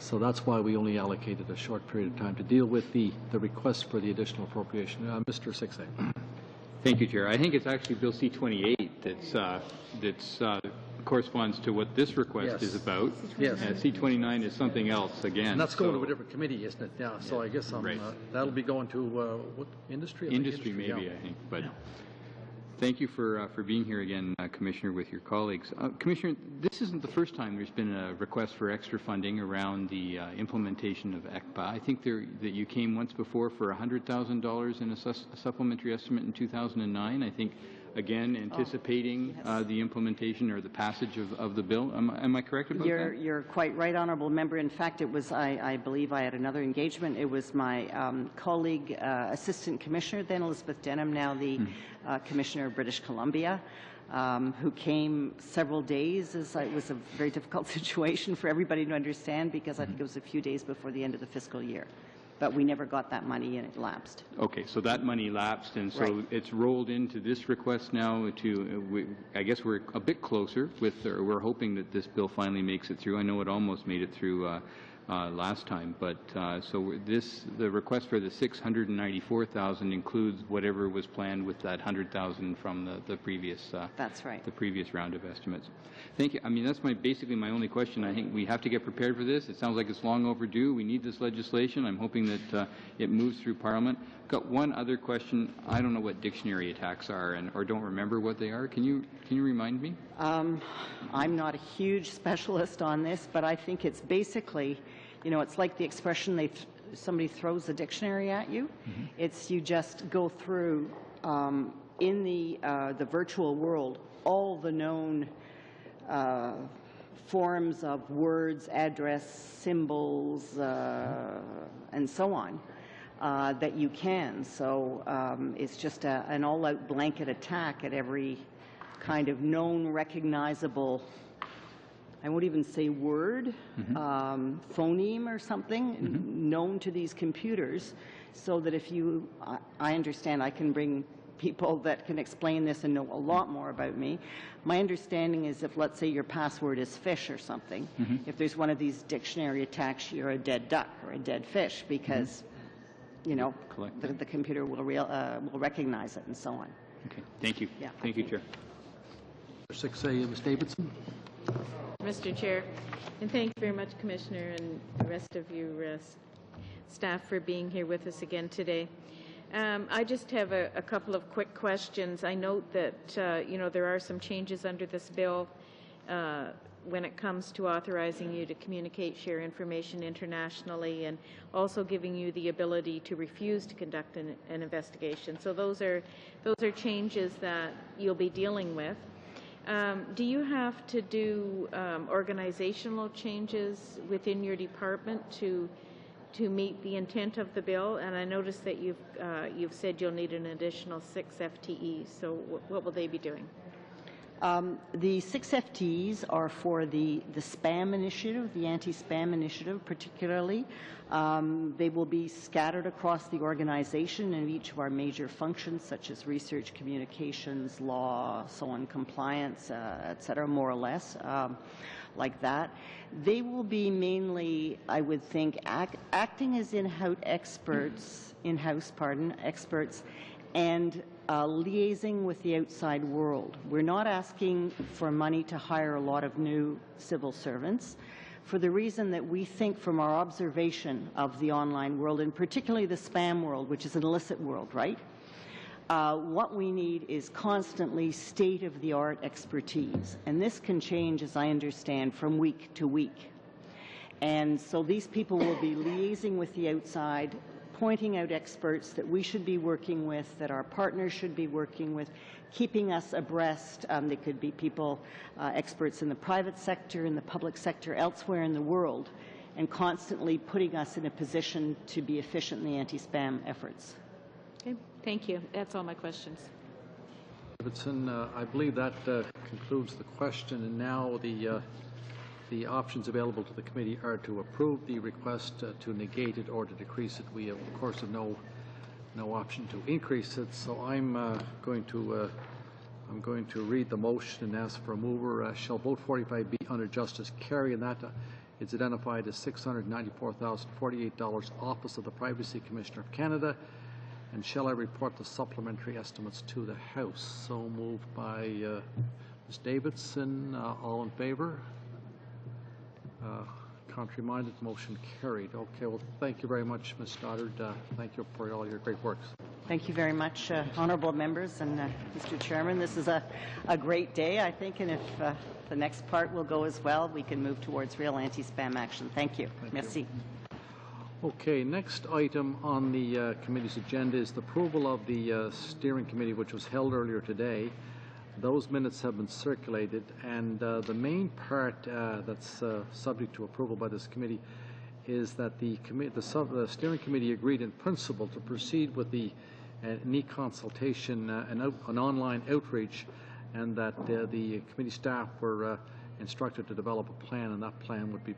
So that's why we only allocated a short period of time to deal with the request for the additional appropriation. Mr. 6A. Thank you, Chair. I think it's actually Bill C-28 that's corresponds to what this request is about. Yes. C-29 is something else again. And that's going to a different committee, isn't it? Yeah. So I guess that'll be going to what industry? Industry, maybe, I think. But thank you for being here again, Commissioner, with your colleagues. Commissioner, this isn't the first time there's been a request for extra funding around the implementation of ECPA. I think that you came once before for $100,000 in a supplementary estimate in 2009. I think, again, anticipating the implementation or the passage of the bill. Am I correct about that? You're quite right, Honourable Member. In fact, it was, I believe I had another engagement. It was my colleague, Assistant Commissioner, then Elizabeth Denham, now the Commissioner of British Columbia, who came several days. It was a very difficult situation for everybody to understand because I think it was a few days before the end of the fiscal year. But we never got that money and it lapsed. Okay, so that money lapsed, and so it's rolled into this request now I guess we're a bit closer we're hoping that this bill finally makes it through. I know it almost made it through last time, but the request for the $694,000 includes whatever was planned with that $100,000 from the previous that's right. The previous round of estimates. Thank you. I mean, that's basically my only question. I think we have to get prepared for this. It sounds like it's long overdue. We need this legislation. I'm hoping that it moves through Parliament. Got one other question. I don't know what dictionary attacks are or don't remember what they are. Can you remind me? I'm not a huge specialist on this, but I think it's basically, it's like the expression somebody throws a dictionary at you. Mm-hmm. It's you just go through in the virtual world all the known forms of words, address, symbols, and so on that you can. So it's just an all-out blanket attack at every kind of known, recognizable, I won't even say word, phoneme or something, known to these computers, so that if I understand, I can bring people that can explain this and know a lot more about me. My understanding is if, let's say, your password is fish or something, if there's one of these dictionary attacks, you're a dead duck or a dead fish because, the computer will recognize it and so on. Okay. Thank you. Yeah. Thank you, Chair. 6A, Ms. Davidson. Mr. Chair, and thank you very much, Commissioner, and the rest of your staff for being here with us again today. I just have a couple of quick questions. I note that, you know, there are some changes under this bill when it comes to authorizing you to communicate, share information internationally, and also giving you the ability to refuse to conduct an investigation. So those are changes that you'll be dealing with. Do you have to do organizational changes within your department to meet the intent of the bill? And I noticed that you've said you'll need an additional 6 FTEs. So what will they be doing? The 6 FTEs are for the spam initiative, the anti-spam initiative particularly. They will be scattered across the organization in each of our major functions, such as research, communications, law, so on, compliance, et cetera, more or less, like that. They will be mainly, I would think, acting as in-house experts, and liaising with the outside world. We're not asking for money to hire a lot of new civil servants, for the reason that we think from our observation of the online world, and particularly the spam world, which is an illicit world, right? What we need is constantly state-of-the-art expertise. And this can change, as I understand, from week to week. And so these people will be liaising with the outside, pointing out experts that we should be working with, that our partners should be working with, keeping us abreast. They could be people, experts in the private sector, in the public sector, elsewhere in the world, and constantly putting us in a position to be efficient in the anti-spam efforts. Okay, thank you. That's all my questions. Davidson, I believe that concludes the question, and now the options available to the committee are to approve the request, to negate it, or to decrease it. We, of course, have no option to increase it. So I'm going to read the motion and ask for a mover. Shall vote 45B under Justice carry, and that it's identified as $694,048 Office of the Privacy Commissioner of Canada. And shall I report the supplementary estimates to the House? So moved by Ms. Davidson. All in favor? Contrary-minded, motion carried. Okay, well, thank you very much, Ms. Stoddard. Thank you for all your great work. Thank you very much, honourable members and Mr. Chairman. This is a great day, I think, and if the next part will go as well, we can move towards real anti-spam action. Thank you. Merci. You. Okay, next item on the committee's agenda is the approval of the steering committee, which was held earlier today. Those minutes have been circulated, and the main part that's subject to approval by this committee is that the steering committee agreed in principle to proceed with the NE consultation, an online outreach, and that the committee staff were instructed to develop a plan, and that plan would be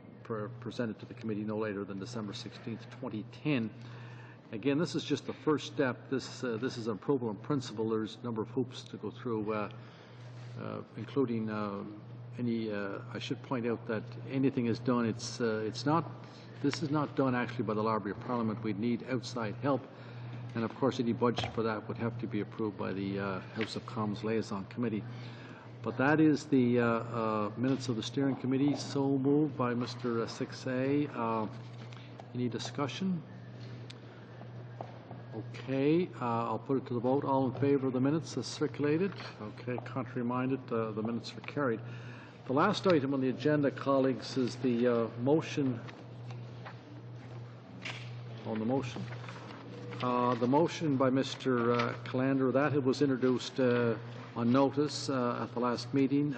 presented to the committee no later than December 16th, 2010. Again, this is just the first step. This is an approval in principle. There's a number of hoops to go through, including any. I should point out that anything is done. This is not done actually by the Library of Parliament. We'd need outside help, and of course, any budget for that would have to be approved by the House of Commons Liaison Committee. But that is the minutes of the steering committee. So moved by Mr. 6A. Any discussion? Okay, I'll put it to the vote. All in favor of the minutes as circulated? Okay, contrary-minded, the minutes are carried. The last item on the agenda, colleagues, is the motion on the motion. The motion by Mr. Callander, that was introduced on notice at the last meeting,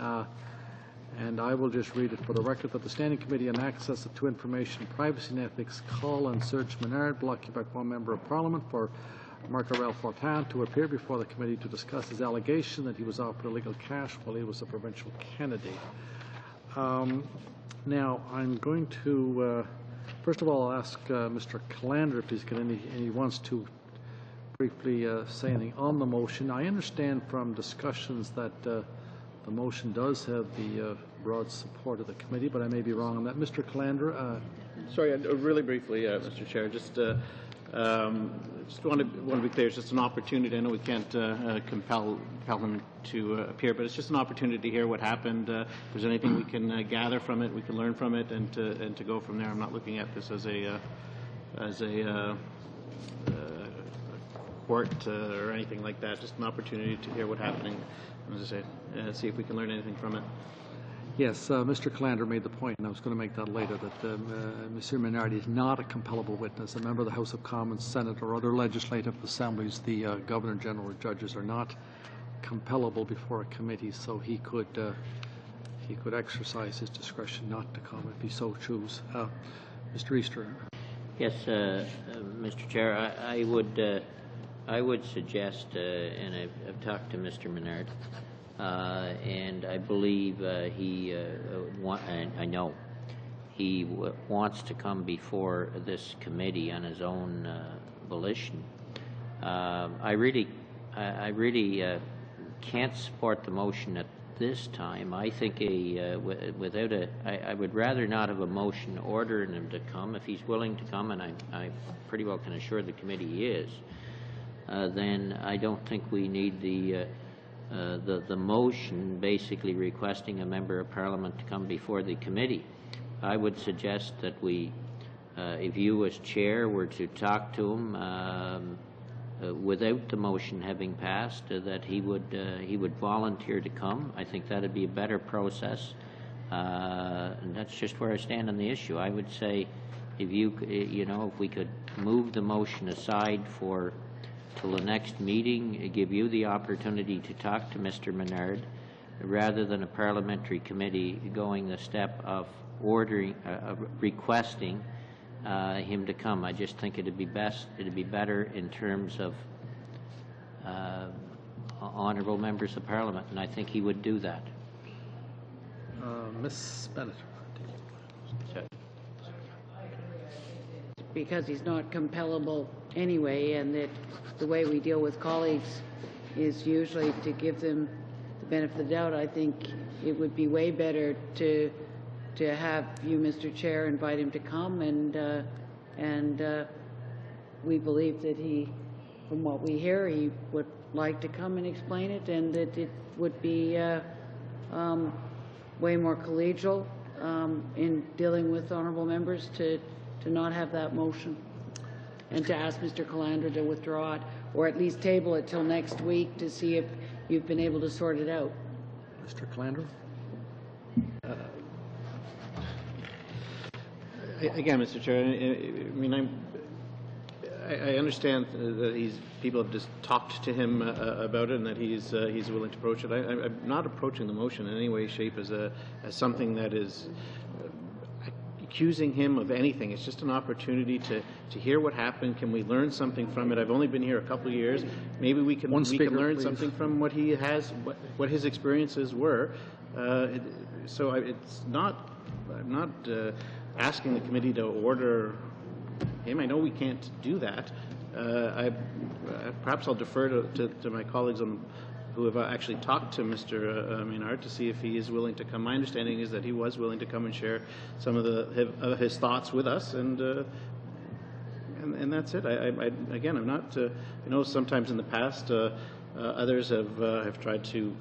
and I will just read it for the record, that the Standing Committee on Access to Information, Privacy and Ethics call and Serge Menard, Bloc Quebec 1 Member of Parliament, for Marc-Aurèle Fortin to appear before the committee to discuss his allegation that he was offered illegal cash while he was a provincial candidate. Now, I'm going to, first of all, I'll ask Mr. Callander if he's got he wants to briefly say anything on the motion. I understand from discussions that the motion does have the broad support of the committee, but I may be wrong on that. Mr. Callander? Sorry, really briefly, Mr. Chair, just Just want to be clear. It's just an opportunity. I know we can't compel him to appear, but it's just an opportunity to hear what happened. If there's anything we can gather from it, we can learn from it, and to go from there. I'm not looking at this as a court or anything like that. Just an opportunity to hear what's happening. As I say, see if we can learn anything from it. Yes, Mr. Callander made the point, and I was going to make that later, that Monsieur Menard is not a compellable witness. A member of the House of Commons, Senate, or other legislative assemblies, the Governor General or judges are not compellable before a committee, so he could exercise his discretion not to come if he so choose. Mr. Easter. Yes, Mr. Chair, I would suggest, and I've talked to Mr. Menard, and I believe I know he wants to come before this committee on his own volition. I really can't support the motion at this time. I think I would rather not have a motion ordering him to come. If he's willing to come, and I pretty well can assure the committee he is, then I don't think we need the motion basically requesting a member of Parliament to come before the committee. I would suggest that we, if you as chair were to talk to him without the motion having passed, that he would volunteer to come. I think that would be a better process, and that's just where I stand on the issue. I would say, if if we could move the motion aside till the next meeting, give you the opportunity to talk to Mr. Menard, rather than a parliamentary committee going the step of requesting him to come. I just think it'd be better in terms of honourable members of Parliament, and I think he would do that. Ms. Bennett. Because he's not compellable anyway, and that the way we deal with colleagues is usually to give them the benefit of the doubt. I think it would be way better to have you, Mr. Chair, invite him to come, and we believe that he, from what we hear, he would like to come and explain it, and that it would be way more collegial in dealing with honourable members to not have that motion, and to ask Mr. Callander to withdraw it, or at least table it till next week to see if you've been able to sort it out. Mr. Callander? Again, Mr. Chair, I mean, I understand that people have just talked to him about it, and that he's willing to approach it. I'm not approaching the motion in any way, shape, as something that is accusing him of anything. It's just an opportunity to hear what happened. Can we learn something from it? I've only been here a couple of years. Maybe we can learn please. Something from what he has, what his experiences were. So it's not. I'm not asking the committee to order him. I know we can't do that. Perhaps I'll defer to my colleagues who have actually talked to Mr. Menard to see if he is willing to come. My understanding is that he was willing to come and share some of his thoughts with us, and that's it. Again, I'm not. I know sometimes in the past others have tried to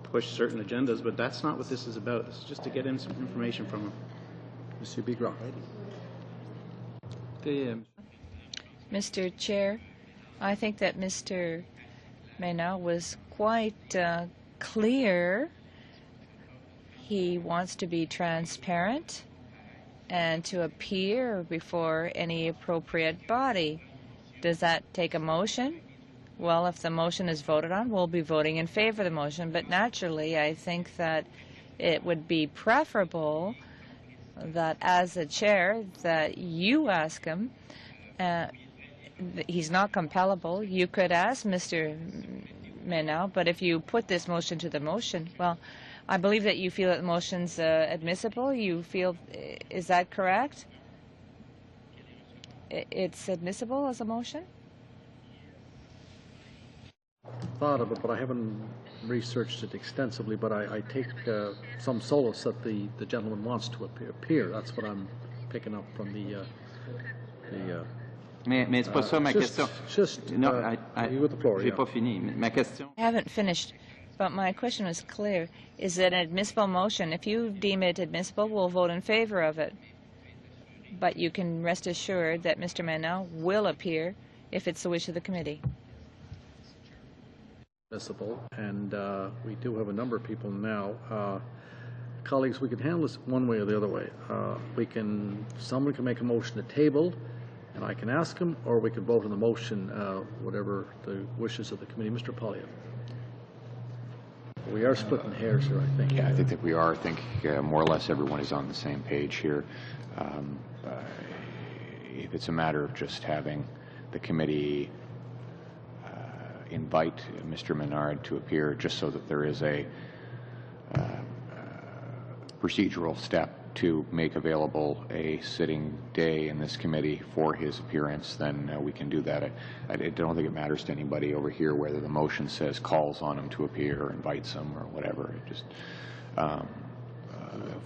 push certain agendas, but that's not what this is about. This is just to get in some information from him. Mr. Bigra. Mr. Chair, I think that Mr. Menard was quite clear. He wants to be transparent and to appear before any appropriate body. Does that take a motion? Well, if the motion is voted on, we'll be voting in favor of the motion. But naturally, I think that it would be preferable that as a chair that you ask him. He's not compellable. You could ask Mr. Menard, but if you put this motion to the motion, well, I believe that you feel that the motion's admissible. You feel, is that correct? It's admissible as a motion? Thought of it, but I haven't researched it extensively, but I take some solace that the gentleman wants to appear. That's what I'm picking up from the Mais c'est pas ça ma question. Non, j'ai pas fini. Ma question. I haven't finished, but my question was clear. Is it an admissible motion? If you deem it admissible, we'll vote in favor of it. But you can rest assured that Mr. Manel will appear if it's the wish of the committee. Admissible, and we do have a number of people now. Colleagues, we can handle this one way or the other way. Someone can make a motion to table, and I can ask him, or we can vote on the motion, whatever the wishes of the committee. Mr. Polyev. We are splitting hairs here, I think. Yeah, I think that we are. I think more or less everyone is on the same page here. If it's a matter of just having the committee invite Mr. Menard to appear, just so that there is a procedural step to make available a sitting day in this committee for his appearance, then we can do that. I don't think it matters to anybody over here whether the motion says calls on him to appear or invites him or whatever. It just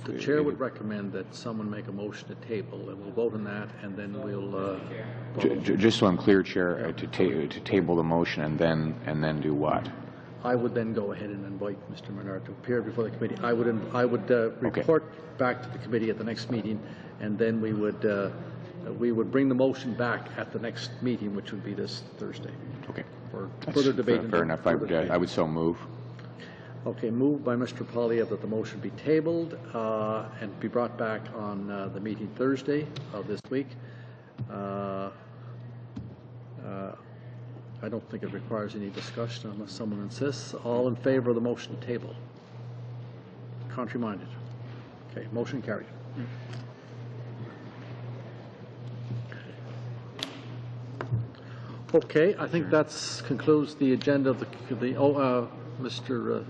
the chair would recommend that someone make a motion to table, and we'll vote on that, and then we'll. Just so I'm clear, Chair, to table the motion and then do what? I would then go ahead and invite Mr. Menard to appear before the committee. I would report back to the committee at the next meeting, and then we would bring the motion back at the next meeting, which would be this Thursday. Okay. For further debate. Fair enough. I would so move. Okay, moved by Mr. Polyev that the motion be tabled and be brought back on the meeting Thursday of this week. I don't think it requires any discussion unless someone insists. All in favor of the motion to table? Contrary-minded? Okay, motion carried. Okay, I think that concludes the agenda of Mr.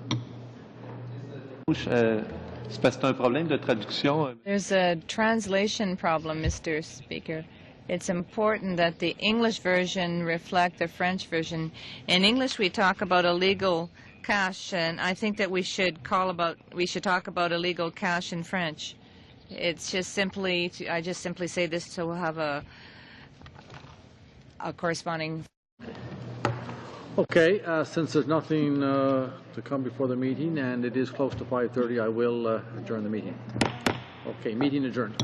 There's a translation problem, Mr. Speaker. It's important that the English version reflect the French version. In English, we talk about illegal cash, and I think that we should talk about illegal cash in French. It's just simply, I just simply say this so we'll have a corresponding. Okay, since there's nothing to come before the meeting and it is close to 5:30, I will adjourn the meeting. Okay, meeting adjourned.